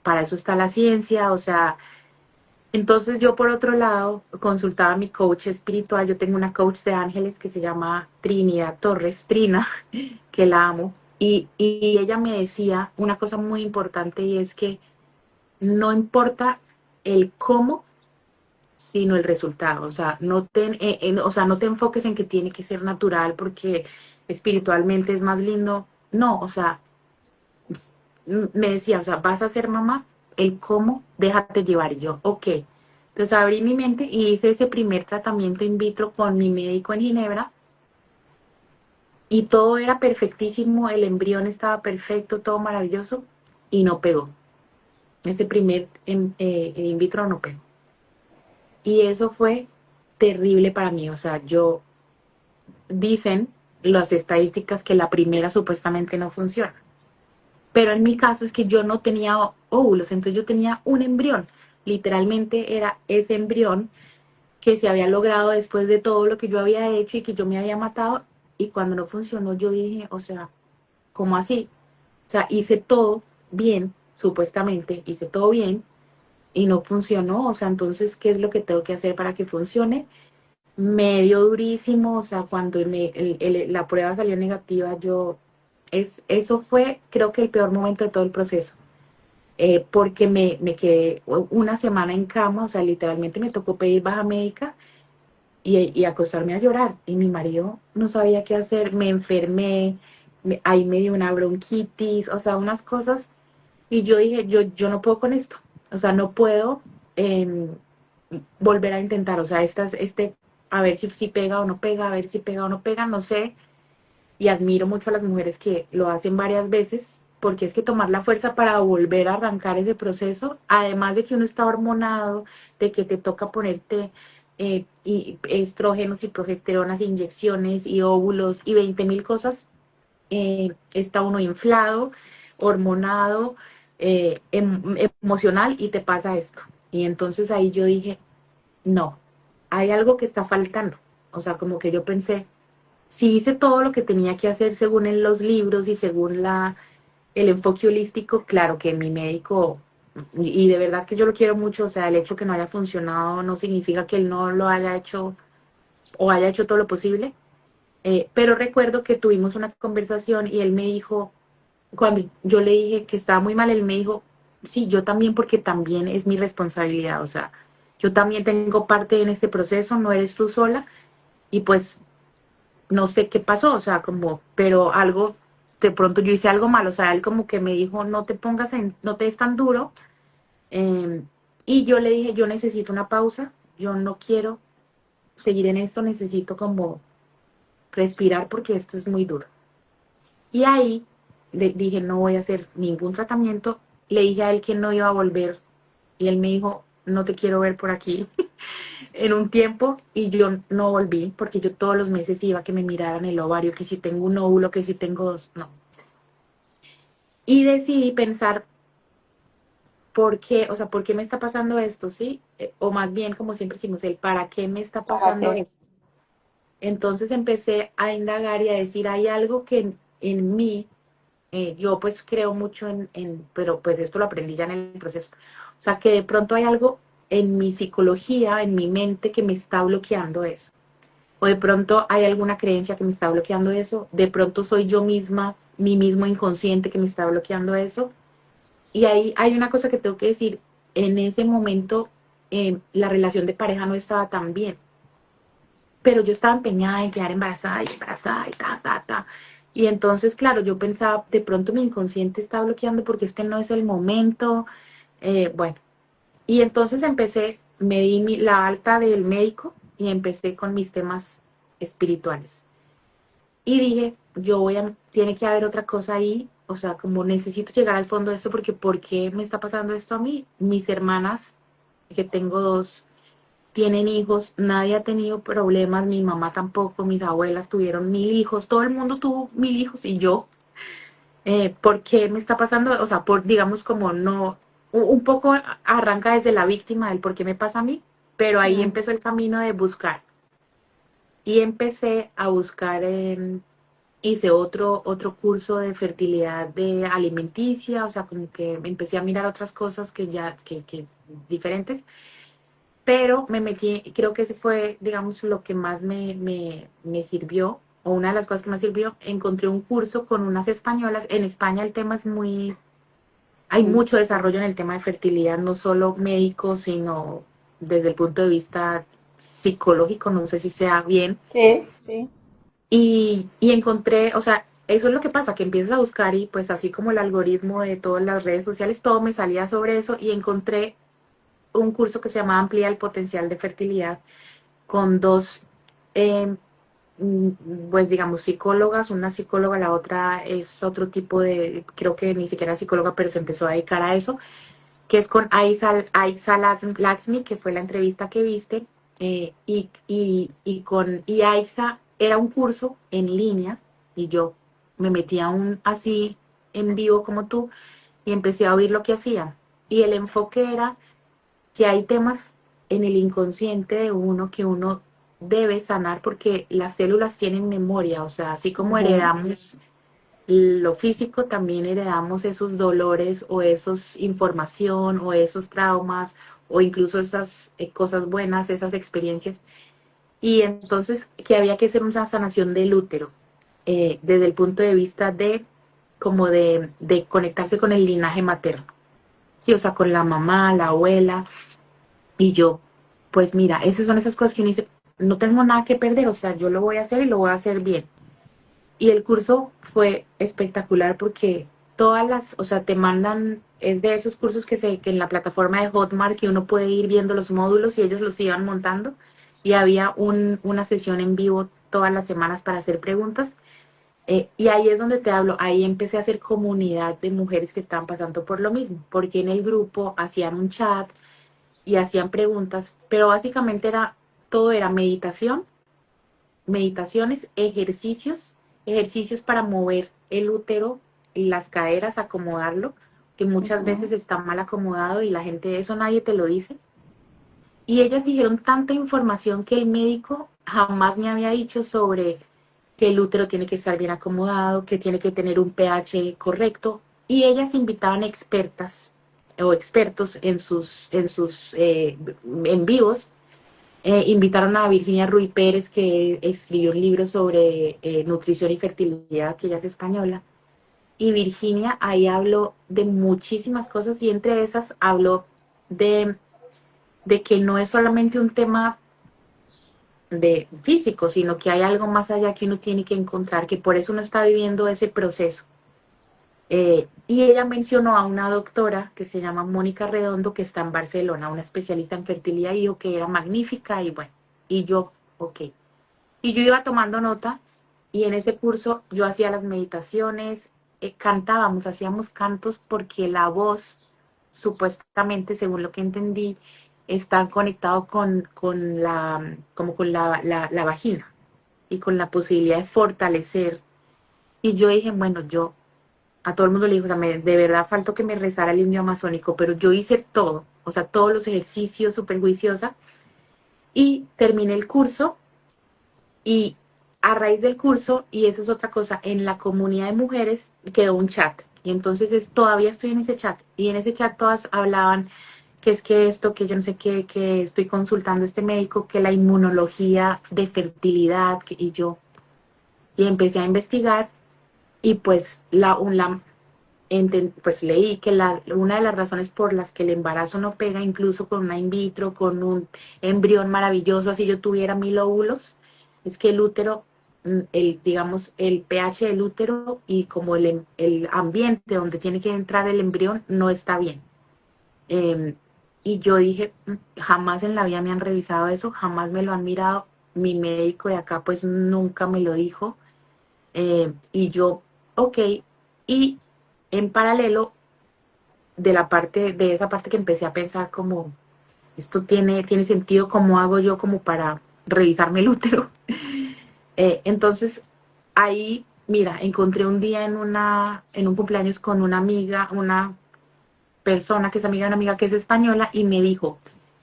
para eso está la ciencia, o sea, entonces yo por otro lado consultaba a mi coach espiritual, yo tengo una coach de ángeles que se llama Trinidad Torres, Trina, que la amo, y ella me decía una cosa muy importante y es que no importa el cómo, sino el resultado, o sea, o sea, no te enfoques en que tiene que ser natural porque espiritualmente es más lindo, no, o sea, me decía, o sea, vas a ser mamá, el cómo, déjate llevar. Y yo, ok. Entonces abrí mi mente y hice ese primer tratamiento in vitro con mi médico en Ginebra y todo era perfectísimo, el embrión estaba perfecto, todo maravilloso y no pegó. Ese primer in vitro no pegó. Y eso fue terrible para mí, o sea, dicen las estadísticas que la primera supuestamente no funciona. Pero en mi caso es que yo no tenía óvulos, entonces yo tenía un embrión. Literalmente era ese embrión que se había logrado después de todo lo que yo había hecho y que yo me había matado. Y cuando no funcionó, yo dije, o sea, ¿cómo así? O sea, hice todo bien, supuestamente, hice todo bien y no funcionó. O sea, entonces, ¿qué es lo que tengo que hacer para que funcione? Me dio durísimo, o sea, cuando la prueba salió negativa, eso fue, creo que el peor momento de todo el proceso, porque me quedé una semana en cama, o sea, literalmente me tocó pedir baja médica y acostarme a llorar, y mi marido no sabía qué hacer, me enfermé, ahí me dio una bronquitis, o sea, unas cosas, y yo dije, yo no puedo con esto, o sea, no puedo em, volver a intentar, o sea, a ver si pega o no pega, a ver si pega o no pega, no sé, y admiro mucho a las mujeres que lo hacen varias veces, porque es que tomar la fuerza para volver a arrancar ese proceso, además de que uno está hormonado, de que te toca ponerte y estrógenos y progesteronas, inyecciones y óvulos y 20.000 cosas, está uno inflado, hormonado, emocional y te pasa esto. Y entonces ahí yo dije, no, hay algo que está faltando. O sea, como que yo pensé, si hice todo lo que tenía que hacer según en los libros y según el enfoque holístico, claro que mi médico, y de verdad que yo lo quiero mucho, o sea, el hecho que no haya funcionado no significa que él no lo haya hecho o haya hecho todo lo posible, pero recuerdo que tuvimos una conversación y él me dijo, cuando yo le dije que estaba muy mal, él me dijo, sí, yo también porque también es mi responsabilidad, o sea, yo también tengo parte en este proceso, no eres tú sola, y pues no sé qué pasó, o sea, pero algo de pronto yo hice algo malo, o sea, él como que me dijo, no te pongas no te des tan duro, eh, y yo le dije, yo necesito una pausa, yo no quiero seguir en esto, necesito como respirar porque esto es muy duro. Y ahí le dije, no voy a hacer ningún tratamiento, le dije a él que no iba a volver, y él me dijo, no te quiero ver por aquí en un tiempo, y yo no volví, porque yo todos los meses iba a que me miraran el ovario, que si tengo un óvulo, que si tengo dos, no. Y decidí pensar, ¿por qué? O sea, ¿por qué me está pasando esto? ¿Sí? O más bien, como siempre decimos, el ¿para qué me está ¿Para pasando qué? esto? Entonces empecé a indagar y a decir, hay algo que en mí, yo pues creo mucho pero pues esto lo aprendí ya en el proceso. O sea, que de pronto hay algo en mi psicología, en mi mente, que me está bloqueando eso. O de pronto hay alguna creencia que me está bloqueando eso. De pronto soy yo misma, mi mismo inconsciente que me está bloqueando eso. Y ahí hay una cosa que tengo que decir. En ese momento, la relación de pareja no estaba tan bien. Pero yo estaba empeñada en quedar embarazada y ta, ta, ta. Y entonces, claro, yo pensaba, de pronto mi inconsciente está bloqueando porque este no es el momento. Bueno, y entonces empecé, me di la alta del médico y empecé con mis temas espirituales. Y dije, tiene que haber otra cosa ahí, o sea, como necesito llegar al fondo de esto porque ¿por qué me está pasando esto a mí? Mis hermanas, que tengo dos, tienen hijos, nadie ha tenido problemas, mi mamá tampoco, mis abuelas tuvieron 1000 hijos, todo el mundo tuvo 1000 hijos y yo, ¿por qué me está pasando? O sea, digamos como no, un poco arranca desde la víctima del por qué me pasa a mí, pero ahí Mm. empezó el camino de buscar y empecé a buscar, hice otro curso de fertilidad de alimenticia, o sea, como que empecé a mirar otras cosas que diferentes, pero me metí, creo que ese fue, digamos, lo que más me sirvió, o una de las cosas que más sirvió, encontré un curso con unas españolas. En España el tema es hay Mm. mucho desarrollo en el tema de fertilidad, no solo médico, sino desde el punto de vista psicológico, no sé si sea bien. Sí, sí. Y encontré, o sea, eso es lo que pasa, que empiezas a buscar y pues así como el algoritmo de todas las redes sociales, todo me salía sobre eso y encontré un curso que se llama Amplía el potencial de fertilidad con dos, eh, pues digamos, psicólogas, una psicóloga, la otra es otro tipo de, creo que ni siquiera psicóloga, pero se empezó a dedicar a eso, que es con Aixa Laxmi, que fue la entrevista que viste, y Aixa era un curso en línea, y yo me metí aún así en vivo como tú, y empecé a oír lo que hacían. Y el enfoque era que hay temas en el inconsciente de uno que uno debe sanar porque las células tienen memoria, o sea, así como Ujú. heredamos lo físico, también heredamos esos dolores o esos información o esos traumas o incluso esas cosas buenas, esas experiencias. Y entonces que había que hacer una sanación del útero desde el punto de vista de como de conectarse con el linaje materno. Sí, o sea, con la mamá, la abuela, y yo, pues mira, esas son esas cosas que uno dice, no tengo nada que perder, o sea, yo lo voy a hacer y lo voy a hacer bien. Y el curso fue espectacular porque o sea, te mandan, es de esos cursos que en la plataforma de Hotmart que uno puede ir viendo los módulos y ellos los iban montando. Y había una sesión en vivo todas las semanas para hacer preguntas. Y ahí es donde te hablo, ahí empecé a hacer comunidad de mujeres que estaban pasando por lo mismo, porque en el grupo hacían un chat y hacían preguntas, pero básicamente todo era meditaciones, ejercicios para mover el útero y las caderas, acomodarlo, que muchas Ujú. veces está mal acomodado y la gente, eso nadie te lo dice. Y ellas dijeron tanta información que el médico jamás me había dicho sobre que el útero tiene que estar bien acomodado, que tiene que tener un pH correcto. Y ellas invitaban expertas o expertos en vivos. Invitaron a Virginia Ruy Pérez, que escribió un libro sobre nutrición y fertilidad, que ella es española. Y Virginia ahí habló de muchísimas cosas y entre esas habló de, de que no es solamente un tema de físico, sino que hay algo más allá que uno tiene que encontrar, que por eso uno está viviendo ese proceso. Y ella mencionó a una doctora que se llama Mónica Redondo, que está en Barcelona, una especialista en fertilidad, y dijo que era magnífica, y bueno, y yo, ok. Y yo iba tomando nota, y en ese curso yo hacía las meditaciones, cantábamos, hacíamos cantos, porque la voz, supuestamente, según lo que entendí, está conectado con como con la vagina, y con la posibilidad de fortalecer. Y yo dije, bueno, yo a todo el mundo le digo, o sea, de verdad faltó que me rezara el indio amazónico, pero yo hice todo, o sea, todos los ejercicios súper juiciosa, y terminé el curso, y a raíz del curso, y eso es otra cosa, en la comunidad de mujeres quedó un chat, y entonces todavía estoy en ese chat, y en ese chat todas hablaban que es que esto, que yo no sé qué, que estoy consultando a este médico, que la inmunología de fertilidad, y empecé a investigar, y pues pues leí que una de las razones por las que el embarazo no pega, incluso con una in vitro, con un embrión maravilloso, así yo tuviera 1000 óvulos, es que el útero, digamos, el pH del útero y como el ambiente donde tiene que entrar el embrión no está bien. Eh, y yo dije, jamás en la vida me han revisado eso, jamás me lo han mirado. Mi médico de acá pues nunca me lo dijo. Y yo, ok, y en paralelo de esa parte que empecé a pensar como, esto tiene sentido, ¿cómo hago yo como para revisarme el útero? Entonces, ahí, mira, encontré un día en un cumpleaños con una amiga, una persona que es amiga de una amiga que es española, y me dijo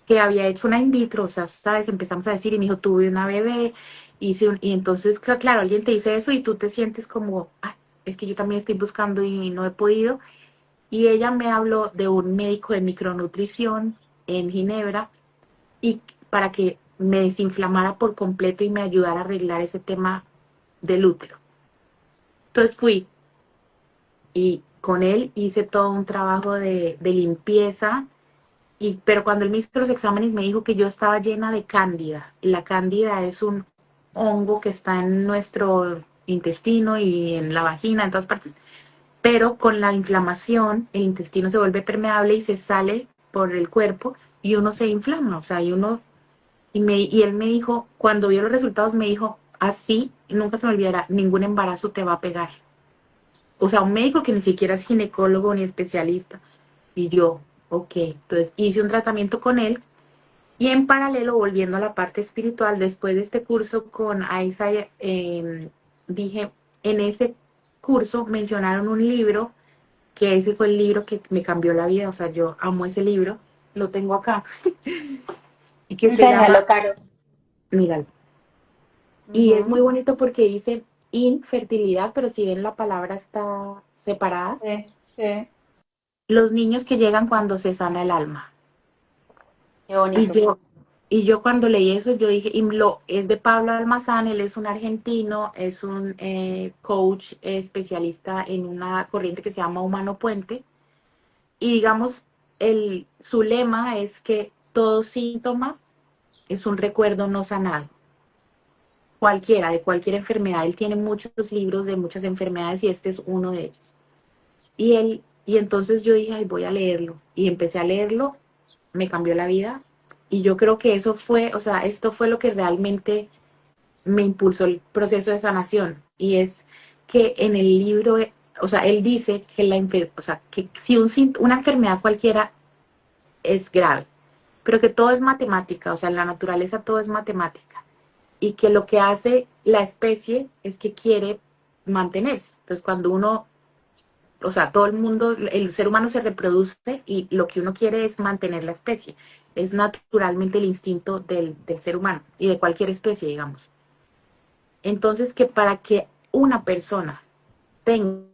que había hecho una in vitro, o sea, sabes, empezamos a decir, y me dijo, tuve una bebé, y entonces, claro, alguien te dice eso y tú te sientes como, "Ay, es que yo también estoy buscando y no he podido". Y ella me habló de un médico de micronutrición en Ginebra, y para que me desinflamara por completo y me ayudara a arreglar ese tema del útero. Entonces fui, y con él hice todo un trabajo de limpieza. Pero cuando él me hizo los exámenes me dijo que yo estaba llena de cándida. La cándida es un hongo que está en nuestro intestino y en la vagina, en todas partes. Pero con la inflamación, el intestino se vuelve permeable y se sale por el cuerpo, y uno se inflama. O sea, y él me dijo, cuando vio los resultados, me dijo, así, nunca se me olvidará, ningún embarazo te va a pegar. O sea, un médico que ni siquiera es ginecólogo ni especialista. Y yo, ok, entonces hice un tratamiento con él, y en paralelo, volviendo a la parte espiritual, después de este curso con Aisa, dije, en ese curso mencionaron un libro, que ese fue el libro que me cambió la vida, o sea, yo amo ese libro, lo tengo acá, y que se llama, Enséñalo, Caro. míralo, y es muy Ujú. bonito porque dice infertilidad, pero si ven la palabra está separada, Sí, sí, los niños que llegan cuando se sana el alma. qué Y bonito. yo cuando leí eso, yo dije, es de Pablo Almazán, él es un argentino, es un coach especialista en una corriente que se llama Humano Puente, y digamos, su lema es que todo síntoma es un recuerdo no sanado, cualquiera, de cualquier enfermedad. Él tiene muchos libros de muchas enfermedades, y este es uno de ellos. Y entonces yo dije, ay, voy a leerlo, y empecé a leerlo, me cambió la vida. Y yo creo que eso fue, o sea, esto fue lo que realmente me impulsó el proceso de sanación. Y es que en el libro, o sea, él dice que o sea, que si una enfermedad cualquiera es grave, pero que todo es matemática, o sea, en la naturaleza todo es matemática. Y que lo que hace la especie es que quiere mantenerse. Entonces, cuando uno, o sea, todo el mundo, el ser humano se reproduce, y lo que uno quiere es mantener la especie. Es naturalmente el instinto del ser humano y de cualquier especie, digamos. Entonces, que para que una persona tenga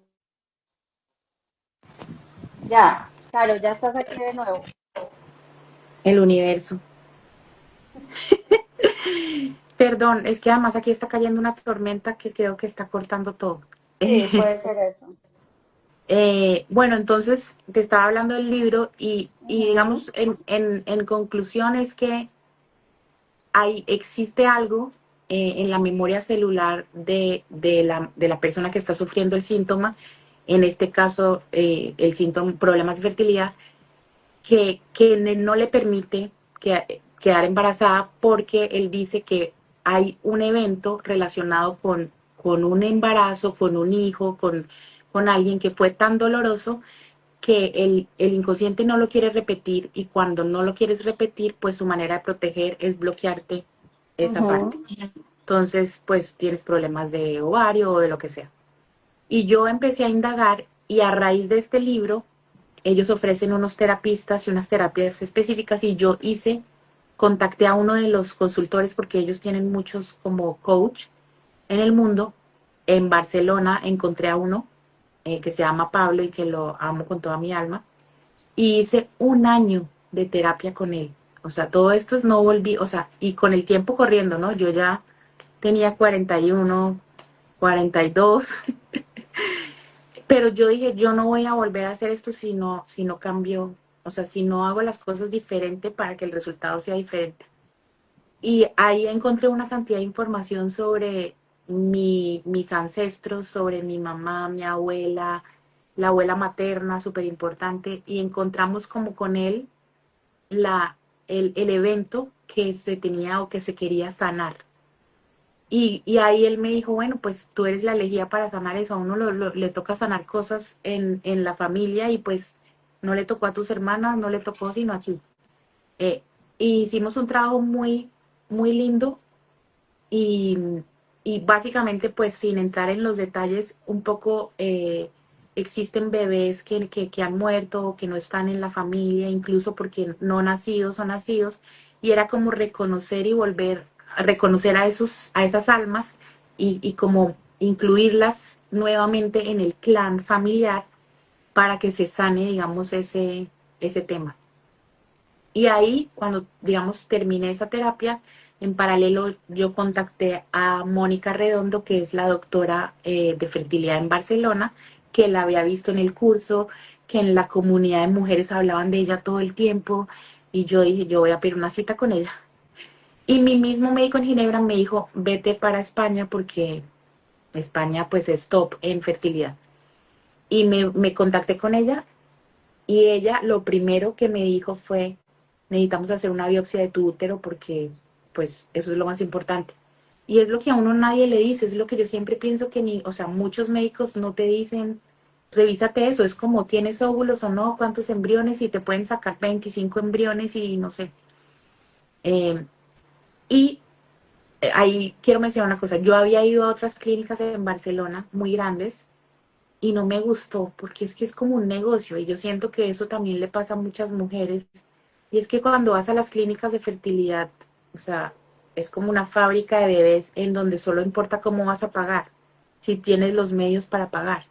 Ya, Caro, ya estás aquí de nuevo. el universo. Perdón, es que además aquí está cayendo una tormenta que creo que está cortando todo. Sí, puede ser eso. Bueno, entonces te estaba hablando del libro, y Ujú. digamos, en conclusión es que existe algo en la memoria celular de la persona que está sufriendo el síntoma, en este caso el síntoma, problemas de fertilidad, que no le permite quedar embarazada porque él dice que hay un evento relacionado con un embarazo, con un hijo, con alguien que fue tan doloroso que el inconsciente no lo quiere repetir y cuando no lo quieres repetir, pues su manera de proteger es bloquearte esa parte. Ujú. Entonces, pues tienes problemas de ovario o de lo que sea. Y yo empecé a indagar y a raíz de este libro, ellos ofrecen unos terapistas y unas terapias específicas y yo contacté a uno de los consultores porque ellos tienen muchos como coach en el mundo. En Barcelona encontré a uno que se llama Pablo y que lo amo con toda mi alma. Y hice un año de terapia con él. O sea, todo esto es no volví, o sea, y con el tiempo corriendo, ¿no? Yo ya tenía 41, 42, pero yo dije, yo no voy a volver a hacer esto si no cambio, o sea, si no hago las cosas diferente para que el resultado sea diferente. Y ahí encontré una cantidad de información sobre mis ancestros, sobre mi mamá, mi abuela, la abuela materna, súper importante, y encontramos como con él el evento que se tenía o que se quería sanar. Y ahí él me dijo, bueno, pues tú eres la elegida para sanar eso, a uno le toca sanar cosas en la familia y pues no le tocó a tus hermanas, no le tocó sino a ti. Eh, y hicimos un trabajo muy lindo y, y básicamente pues sin entrar en los detalles, un poco existen bebés que han muerto o que no están en la familia, incluso porque no nacidos o nacidos, y era como reconocer y volver a reconocer a esas almas y como incluirlas nuevamente en el clan familiar para que se sane, digamos, ese tema. Y ahí, cuando, digamos, terminé esa terapia, en paralelo yo contacté a Mónica Redondo, que es la doctora de fertilidad en Barcelona, que la había visto en el curso, que en la comunidad de mujeres hablaban de ella todo el tiempo, y yo dije, yo voy a pedir una cita con ella. Y mi mismo médico en Ginebra me dijo, vete para España porque España pues es top en fertilidad. Y me contacté con ella y ella lo primero que me dijo fue, necesitamos hacer una biopsia de tu útero porque pues eso es lo más importante. Y es lo que a uno nadie le dice, es lo que yo siempre pienso que ni, o sea, muchos médicos no te dicen, revísate eso, es como tienes óvulos o no, cuántos embriones y te pueden sacar 25 embriones y no sé. Eh, y ahí quiero mencionar una cosa, yo había ido a otras clínicas en Barcelona muy grandes y no me gustó porque es que es como un negocio y yo siento que eso también le pasa a muchas mujeres y es que cuando vas a las clínicas de fertilidad, o sea, es como una fábrica de bebés en donde solo importa cómo vas a pagar, si tienes los medios para pagar.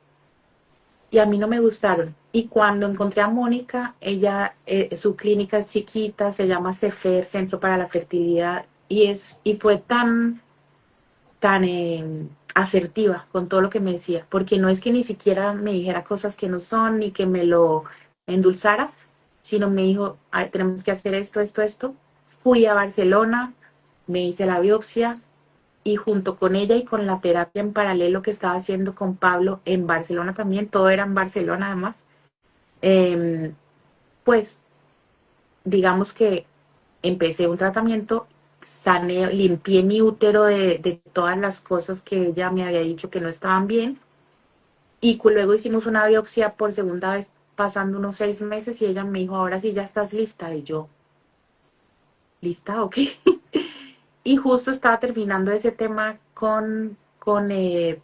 Y a mí no me gustaron. Y cuando encontré a Mónica, ella, su clínica es chiquita, se llama CEFER, Centro para la Fertilidad, y fue tan asertiva con todo lo que me decía, porque no es que ni siquiera me dijera cosas que no son, ni que me lo endulzara, sino me dijo, "Ay, tenemos que hacer esto, esto, esto". Fui a Barcelona, me hice la biopsia y junto con ella y con la terapia en paralelo que estaba haciendo con Pablo en Barcelona también, todo era en Barcelona además, eh, pues digamos que empecé un tratamiento, sané, limpié mi útero de todas las cosas que ella me había dicho que no estaban bien y luego hicimos una biopsia por segunda vez pasando unos 6 meses y ella me dijo, ahora sí ya estás lista y yo, ¿lista o qué? Y justo estaba terminando ese tema con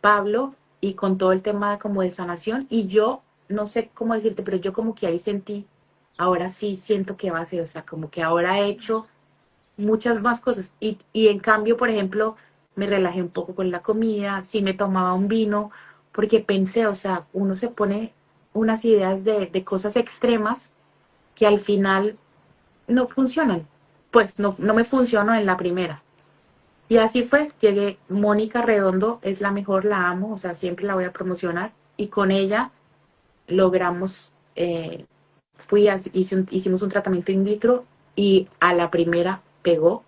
Pablo y con todo el tema como de sanación y yo, no sé cómo decirte, pero yo como que ahí sentí, ahora sí siento que va a ser, o sea, como que ahora he hecho muchas más cosas. Y en cambio, por ejemplo, me relajé un poco con la comida, sí me tomaba un vino, porque pensé, o sea, uno se pone unas ideas de cosas extremas que al final no funcionan. Pues no me funcionó en la primera. Y así fue, llegué, Mónica Redondo es la mejor, la amo, o sea, siempre la voy a promocionar. Y con ella logramos, hicimos un tratamiento in vitro y a la primera pegó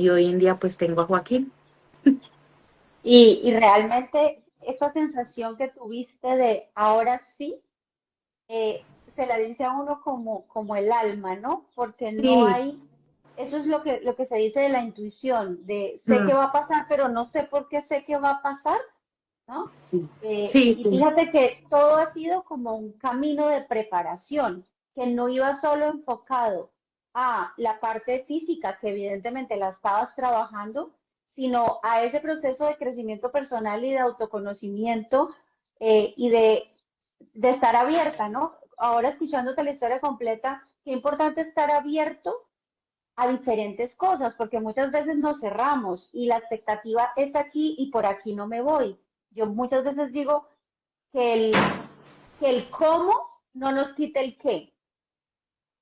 y hoy en día pues tengo a Joaquín. Y realmente esa sensación que tuviste de ahora sí, se la dice a uno como el alma, ¿no? Porque no Sí, hay, eso es lo que se dice de la intuición, de sé mm, que va a pasar, pero no sé por qué sé que va a pasar, ¿no? sí, sí, Y sí, fíjate que todo ha sido como un camino de preparación, que no iba solo enfocado a la parte física, que evidentemente la estabas trabajando, sino a ese proceso de crecimiento personal y de autoconocimiento, y de estar abierta, ¿no? Ahora escuchándote la historia completa, qué importante estar abierto a diferentes cosas, porque muchas veces nos cerramos y la expectativa es aquí y por aquí no me voy. Yo muchas veces digo que que el cómo no nos quita el qué,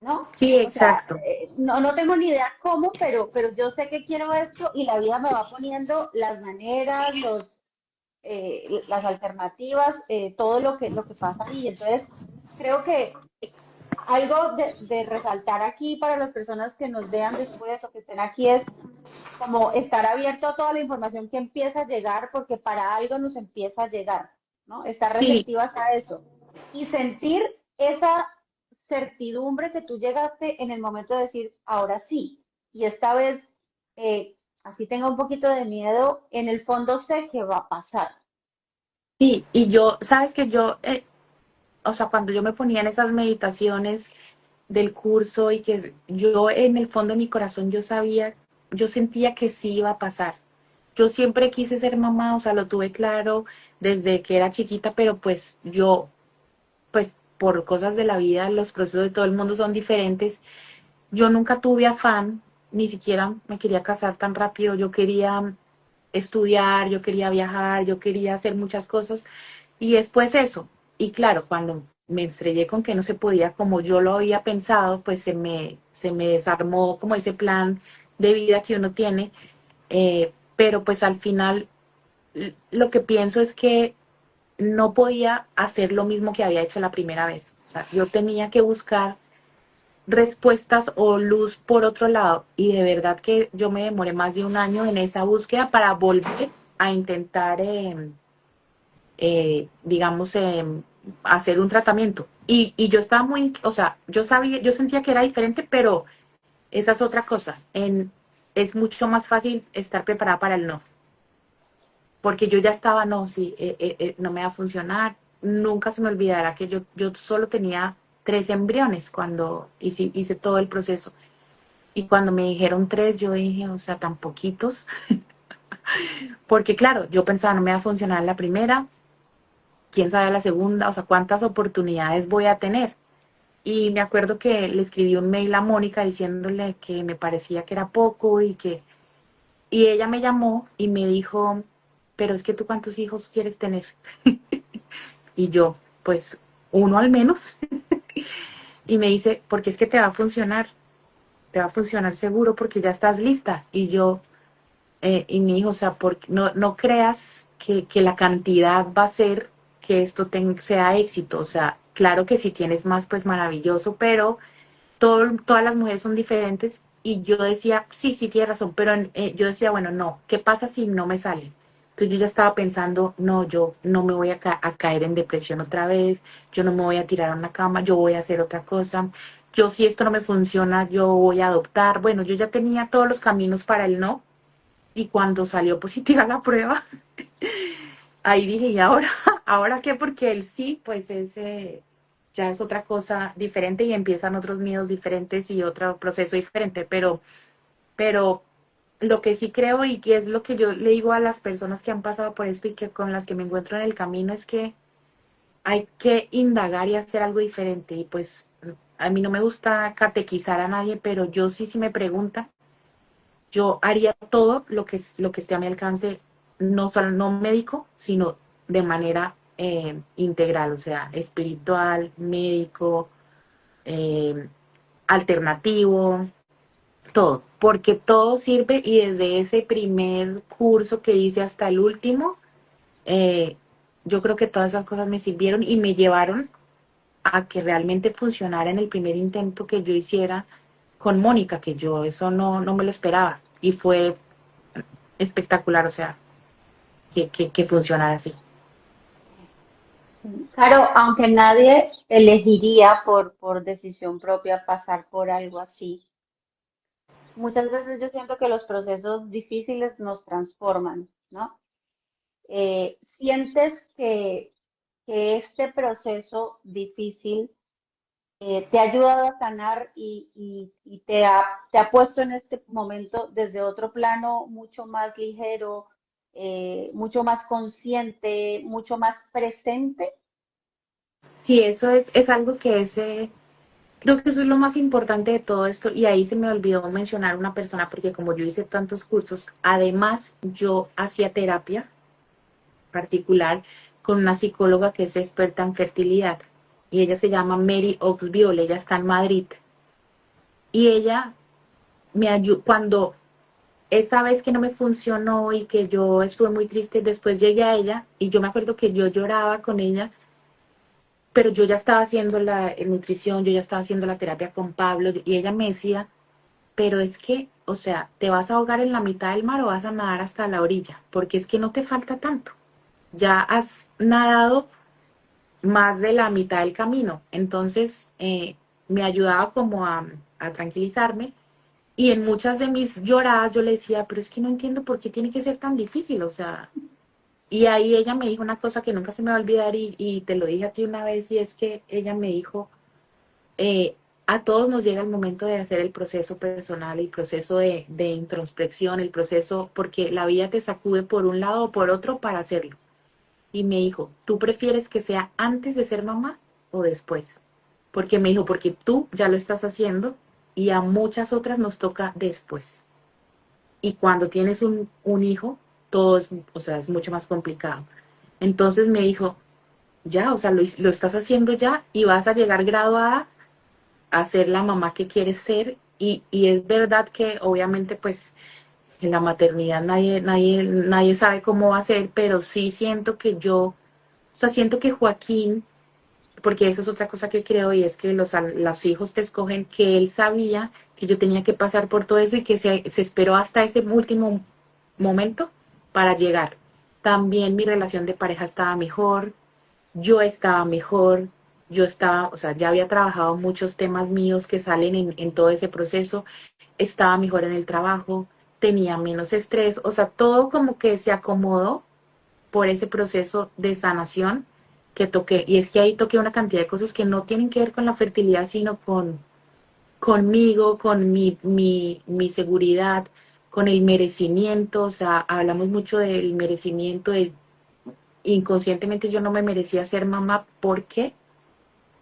¿no? sí, O sea, exacto. no tengo ni idea cómo, pero yo sé que quiero esto y la vida me va poniendo las maneras, las alternativas, todo lo que pasa ahí. Entonces, creo que algo de resaltar aquí para las personas que nos vean después o que estén aquí es como estar abierto a toda la información que empieza a llegar, porque para algo nos empieza a llegar, ¿no? Estar Sí, receptivas a eso y sentir esa certidumbre que tú llegaste en el momento de decir, ahora sí, y esta vez, así tenga un poquito de miedo, en el fondo sé que va a pasar. sí, y yo, sabes que yo, o sea, cuando yo me ponía en esas meditaciones del curso y que yo en el fondo de mi corazón yo sabía, yo sentía que sí iba a pasar. Yo siempre quise ser mamá, o sea, lo tuve claro desde que era chiquita, pero pues yo, pues por cosas de la vida, los procesos de todo el mundo son diferentes. Yo nunca tuve afán, ni siquiera me quería casar tan rápido, yo quería estudiar, yo quería viajar, yo quería hacer muchas cosas y después eso. Y claro, cuando me estrellé con que no se podía como yo lo había pensado, pues se me desarmó como ese plan de vida que uno tiene, pero pues al final lo que pienso es que no podía hacer lo mismo que había hecho la primera vez. O sea, yo tenía que buscar respuestas o luz por otro lado. Y de verdad que yo me demoré más de un año en esa búsqueda para volver a intentar, digamos, hacer un tratamiento. Y yo estaba muy, o sea, yo sabía, yo sentía que era diferente, pero esa es otra cosa. Es mucho más fácil estar preparada para el no. Porque yo ya estaba, no, sí, no me va a funcionar. Nunca se me olvidará que yo solo tenía 3 embriones cuando hice todo el proceso. Y cuando me dijeron 3, yo dije, o sea, tan poquitos. Porque claro, yo pensaba, no me va a funcionar la primera, quién sabe la segunda, o sea, cuántas oportunidades voy a tener. Y me acuerdo que le escribí un mail a Mónica diciéndole que me parecía que era poco y ella me llamó y me dijo, pero es que tú cuántos hijos quieres tener. Y yo, pues uno al menos. Y me dice, porque es que te va a funcionar seguro porque ya estás lista. Y yo, y mi hijo, o sea, no, no creas que la cantidad va a ser que esto sea éxito. O sea, claro que si tienes más, pues maravilloso, pero todas las mujeres son diferentes. Y yo decía, sí, sí, tienes razón, pero yo decía, bueno, no, ¿qué pasa si no me sale? Entonces yo ya estaba pensando, no, yo no me voy a caer en depresión otra vez, yo no me voy a tirar a una cama, yo voy a hacer otra cosa. Yo si esto no me funciona, yo voy a adoptar. Bueno, yo ya tenía todos los caminos para el no y cuando salió positiva la prueba, ahí dije, ¿y ahora? ¿Ahora qué? Porque el sí, pues ya es otra cosa diferente y empiezan otros miedos diferentes y otro proceso diferente, pero lo que sí creo y que es lo que yo le digo a las personas que han pasado por esto y que con las que me encuentro en el camino es que hay que indagar y hacer algo diferente y pues a mí no me gusta catequizar a nadie, pero yo sí, si me preguntan, yo haría todo lo que esté a mi alcance, no solo no médico, sino de manera integral, o sea, espiritual, médico, eh, alternativo, todo, porque todo sirve y desde ese primer curso que hice hasta el último, eh, yo creo que todas esas cosas me sirvieron y me llevaron a que realmente funcionara en el primer intento que yo hiciera con Mónica, que yo eso no me lo esperaba. y fue espectacular, o sea, que funcionara así. Claro, aunque nadie elegiría por decisión propia pasar por algo así, muchas veces yo siento que los procesos difíciles nos transforman, ¿no? ¿Sientes que este proceso difícil te ha ayudado a sanar y te ha puesto en este momento desde otro plano mucho más ligero, mucho más consciente, mucho más presente? Sí, eso es algo que creo que eso es lo más importante de todo esto y ahí se me olvidó mencionar una persona porque como yo hice tantos cursos, además yo hacía terapia particular con una psicóloga que es experta en fertilidad y ella se llama Mary Oxbiol, ella está en Madrid y ella me ayudó cuando esa vez que no me funcionó y que yo estuve muy triste, después llegué a ella y yo me acuerdo que yo lloraba con ella, pero yo ya estaba haciendo la nutrición, yo ya estaba haciendo la terapia con Pablo y ella me decía, pero es que, o sea, te vas a ahogar en la mitad del mar o vas a nadar hasta la orilla, porque es que no te falta tanto. Ya has nadado más de la mitad del camino. Entonces, me ayudaba como a tranquilizarme. Y en muchas de mis lloradas yo le decía, pero es que no entiendo por qué tiene que ser tan difícil. O sea, y ahí ella me dijo una cosa que nunca se me va a olvidar y te lo dije a ti una vez, y es que ella me dijo, eh, a todos nos llega el momento de hacer el proceso personal, el proceso de introspección, el proceso, porque la vida te sacude por un lado o por otro para hacerlo. Y me dijo, ¿tú prefieres que sea antes de ser mamá o después? Porque me dijo, porque tú ya lo estás haciendo y a muchas otras nos toca después. Y cuando tienes un hijo, todo es, o sea, es mucho más complicado. Entonces me dijo, ya, o sea, lo estás haciendo ya y vas a llegar graduada a ser la mamá que quieres ser. Y es verdad que obviamente pues en la maternidad nadie sabe cómo va a ser, pero sí siento que o sea, siento que Joaquín, porque esa es otra cosa que creo y es que los hijos te escogen, que él sabía que yo tenía que pasar por todo eso y que se esperó hasta ese último momento para llegar. También mi relación de pareja estaba mejor, yo estaba mejor, yo estaba, o sea, ya había trabajado muchos temas míos que salen en todo ese proceso, estaba mejor en el trabajo, tenía menos estrés, o sea, todo como que se acomodó por ese proceso de sanación que toqué. Y es que ahí toqué una cantidad de cosas que no tienen que ver con la fertilidad, sino conmigo, con mi seguridad, con el merecimiento. O sea, hablamos mucho del merecimiento, inconscientemente yo no me merecía ser mamá, ¿por qué?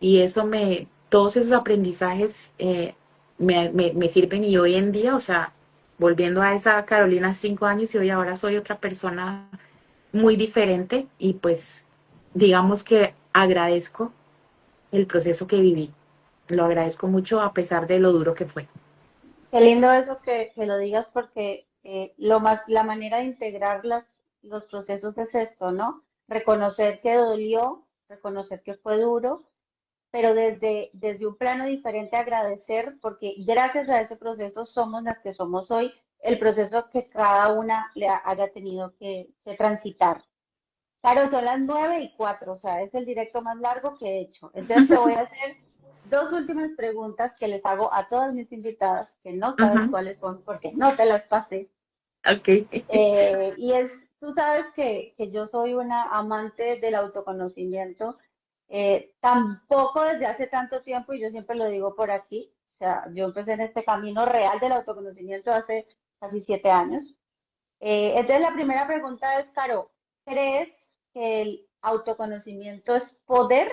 Y todos esos aprendizajes me sirven y hoy en día, o sea, volviendo a esa Carolina 5 años y hoy ahora soy otra persona muy diferente y pues digamos que agradezco el proceso que viví. Lo agradezco mucho a pesar de lo duro que fue. Qué lindo eso que lo digas porque la manera de integrar los procesos es esto, ¿no? Reconocer que dolió, reconocer que fue duro, pero desde un plano diferente agradecer porque gracias a ese proceso somos las que somos hoy, el proceso que cada una haya tenido que transitar. Claro, son las 9:04, o sea, es el directo más largo que he hecho. Entonces te voy a hacer dos últimas preguntas que les hago a todas mis invitadas, que no sabes Ujú. cuáles son porque no te las pasé. Ok. Y es, tú sabes que yo soy una amante del autoconocimiento, tampoco desde hace tanto tiempo, y yo siempre lo digo por aquí, o sea, yo empecé en este camino real del autoconocimiento hace casi 7 años. Entonces la primera pregunta es, Caro, ¿crees que el autoconocimiento es poder?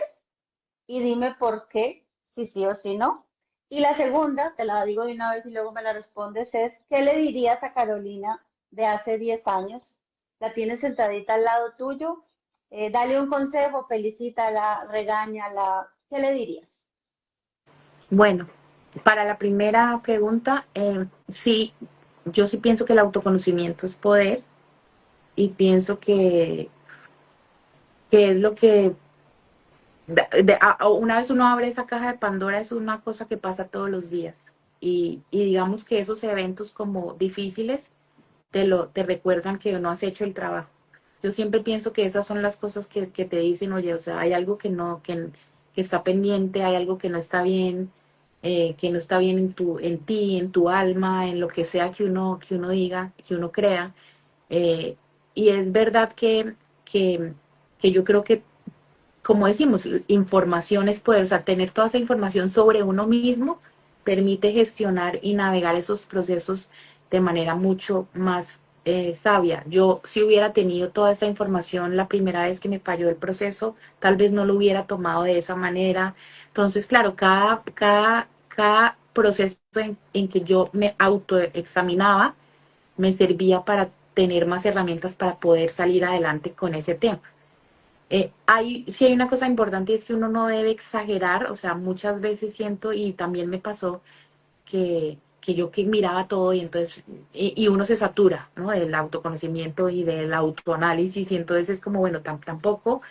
Y dime por qué, si sí o si no. Y la segunda, te la digo de una vez y luego me la respondes, es, ¿qué le dirías a Carolina de hace 10 años? La tienes sentadita al lado tuyo, dale un consejo, felicítala, regáñala, ¿qué le dirías? Bueno, para la primera pregunta, sí, yo sí pienso que el autoconocimiento es poder y pienso que es lo que una vez uno abre esa caja de Pandora, es una cosa que pasa todos los días. y digamos que esos eventos como difíciles te recuerdan que no has hecho el trabajo. Yo siempre pienso que esas son las cosas que te dicen, oye, o sea, hay algo que está pendiente, hay algo que no está bien en ti, en tu alma, en lo que sea que uno diga, que uno crea. Eh, y es verdad que, que yo creo que, como decimos, información es poder, o sea, tener toda esa información sobre uno mismo permite gestionar y navegar esos procesos de manera mucho más sabia. Yo, si hubiera tenido toda esa información la primera vez que me falló el proceso, tal vez no lo hubiera tomado de esa manera. Entonces, claro, cada proceso en que yo me autoexaminaba me servía para tener más herramientas para poder salir adelante con ese tema. Sí hay una cosa importante y es que uno no debe exagerar, o sea, muchas veces siento y también me pasó que yo que miraba todo y entonces, y uno se satura, ¿no? Del autoconocimiento y del autoanálisis y entonces es como, bueno, tampoco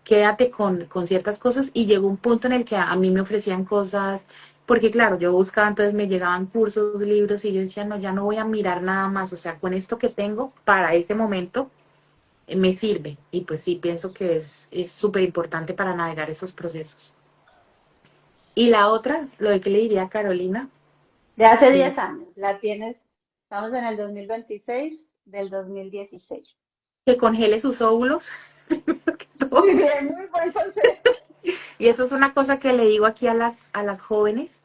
quédate con ciertas cosas y llegó un punto en el que a mí me ofrecían cosas, porque claro, yo buscaba, entonces me llegaban cursos, libros y yo decía, no, ya no voy a mirar nada más, o sea, con esto que tengo para ese momento me sirve. Y pues sí, pienso que es súper importante para navegar esos procesos. Y la otra, lo de que le diría a Carolina, De hace eh, 10 años, la tienes, estamos en el 2026 del 2016. que congele sus óvulos, primero que Muy todo. bien, muy buen consejo. Y eso es una cosa que le digo aquí a las jóvenes,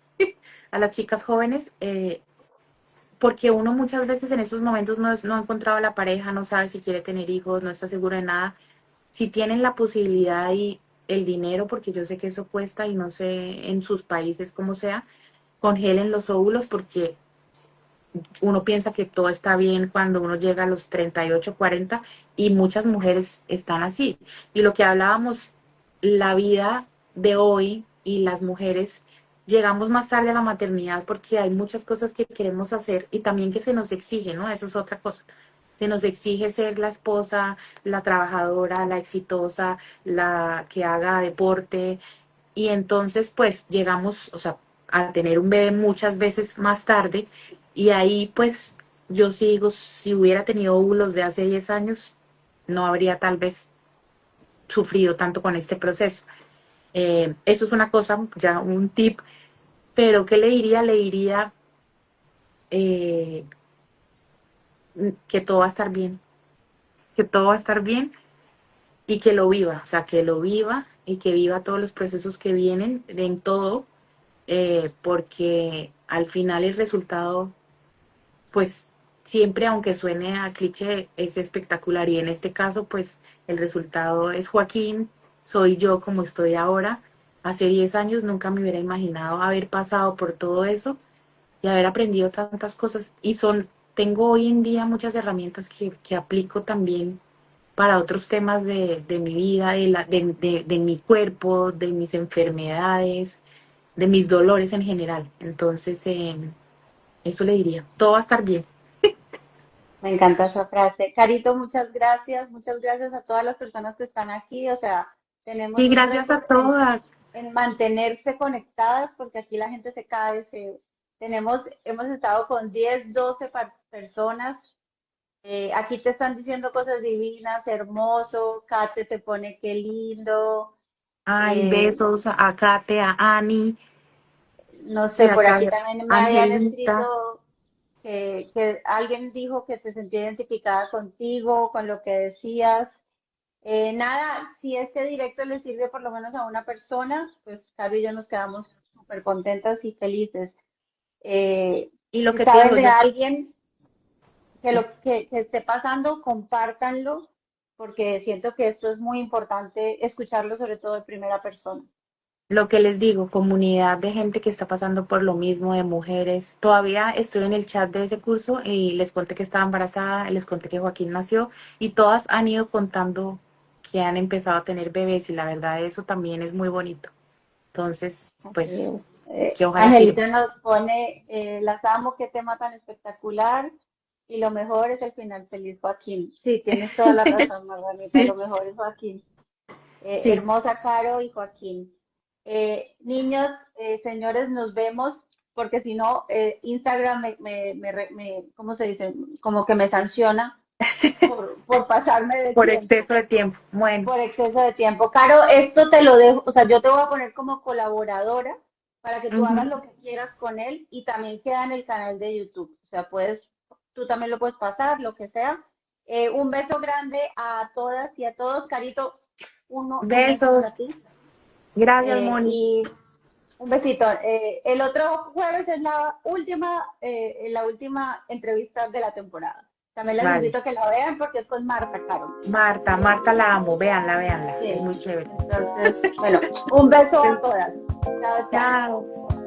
a las chicas jóvenes, porque uno muchas veces en estos momentos no ha encontrado a la pareja, no sabe si quiere tener hijos, no está seguro de nada. Si tienen la posibilidad y el dinero, porque yo sé que eso cuesta y no sé en sus países cómo sea, congelen los óvulos porque uno piensa que todo está bien cuando uno llega a los 38, 40 y muchas mujeres están así. Y lo que hablábamos, la vida de hoy y las mujeres llegamos más tarde a la maternidad porque hay muchas cosas que queremos hacer y también que se nos exige, ¿no? Eso es otra cosa. Se nos exige ser la esposa, la trabajadora, la exitosa, la que haga deporte, y entonces pues llegamos, o sea, a tener un bebé muchas veces más tarde y ahí pues yo sí digo, si hubiera tenido óvulos de hace 10 años, no habría tal vez sufrido tanto con este proceso. Eso es una cosa, ya un tip, pero ¿qué le diría? Le diría eh, que todo va a estar bien, que todo va a estar bien y que lo viva, o sea, que lo viva y que viva todos los procesos que vienen en todo, porque al final el resultado, pues siempre, aunque suene a cliché, es espectacular y en este caso, pues el resultado es Joaquín, soy yo como estoy ahora. Hace 10 años nunca me hubiera imaginado haber pasado por todo eso y haber aprendido tantas cosas y tengo hoy en día muchas herramientas que aplico también para otros temas de mi vida, de mi cuerpo, de mis enfermedades, de mis dolores en general. Entonces, eso le diría, todo va a estar bien. Me encanta esa frase. Carito, muchas gracias a todas las personas que están aquí. O sea, tenemos Y un gracias a récord todas. en mantenerse conectadas porque aquí la gente se cae. Hemos estado con 10, 12 personas. Aquí te están diciendo cosas divinas, hermoso. Kate te pone qué lindo. Ay, Eh, besos a Kate, a Ani, no sí, sé, a por aquí Gabriel, también me habían Angelita. escrito que alguien dijo que se sentía identificada contigo, con lo que decías. Nada, si este directo le sirve por lo menos a una persona, pues Caro y yo nos quedamos súper contentas y felices. Y lo Si que te saben digo, de yo alguien que esté pasando, compártanlo, porque siento que esto es muy importante escucharlo, sobre todo de primera persona. lo que les digo, comunidad de gente que está pasando por lo mismo, de mujeres. Todavía estoy en el chat de ese curso y les conté que estaba embarazada, les conté que Joaquín nació y todas han ido contando que han empezado a tener bebés y la verdad eso también es muy bonito. Entonces, Así pues, es. que ojalá sirva. Angelita nos pone, las amo, qué tema tan espectacular. Y lo mejor es el final feliz, Joaquín. Sí, tienes toda la razón, Margarita. Lo Sí, mejor es Joaquín. sí. Hermosa Caro y Joaquín. Niños, señores, nos vemos. porque si no, Instagram ¿cómo se dice? Como que me sanciona por pasarme de Por tiempo. exceso de tiempo. Bueno, Por exceso de tiempo. Caro, esto te lo dejo, o sea, yo te voy a poner como colaboradora para que tú hagas ujú. lo que quieras con él y también queda en el canal de YouTube. O sea, tú también lo puedes pasar, lo que sea. Un beso grande a todas y a todos. Carito, un beso para Besos. ti. Gracias, Moni. Y un besito. El otro jueves es la última entrevista de la temporada. También les Vale. invito a que la vean porque es con Marta, Caro. Marta la amo. Véanla, véanla. Es Sí. muy chévere. Entonces, bueno, un beso a todas. Chao, chao. Chao.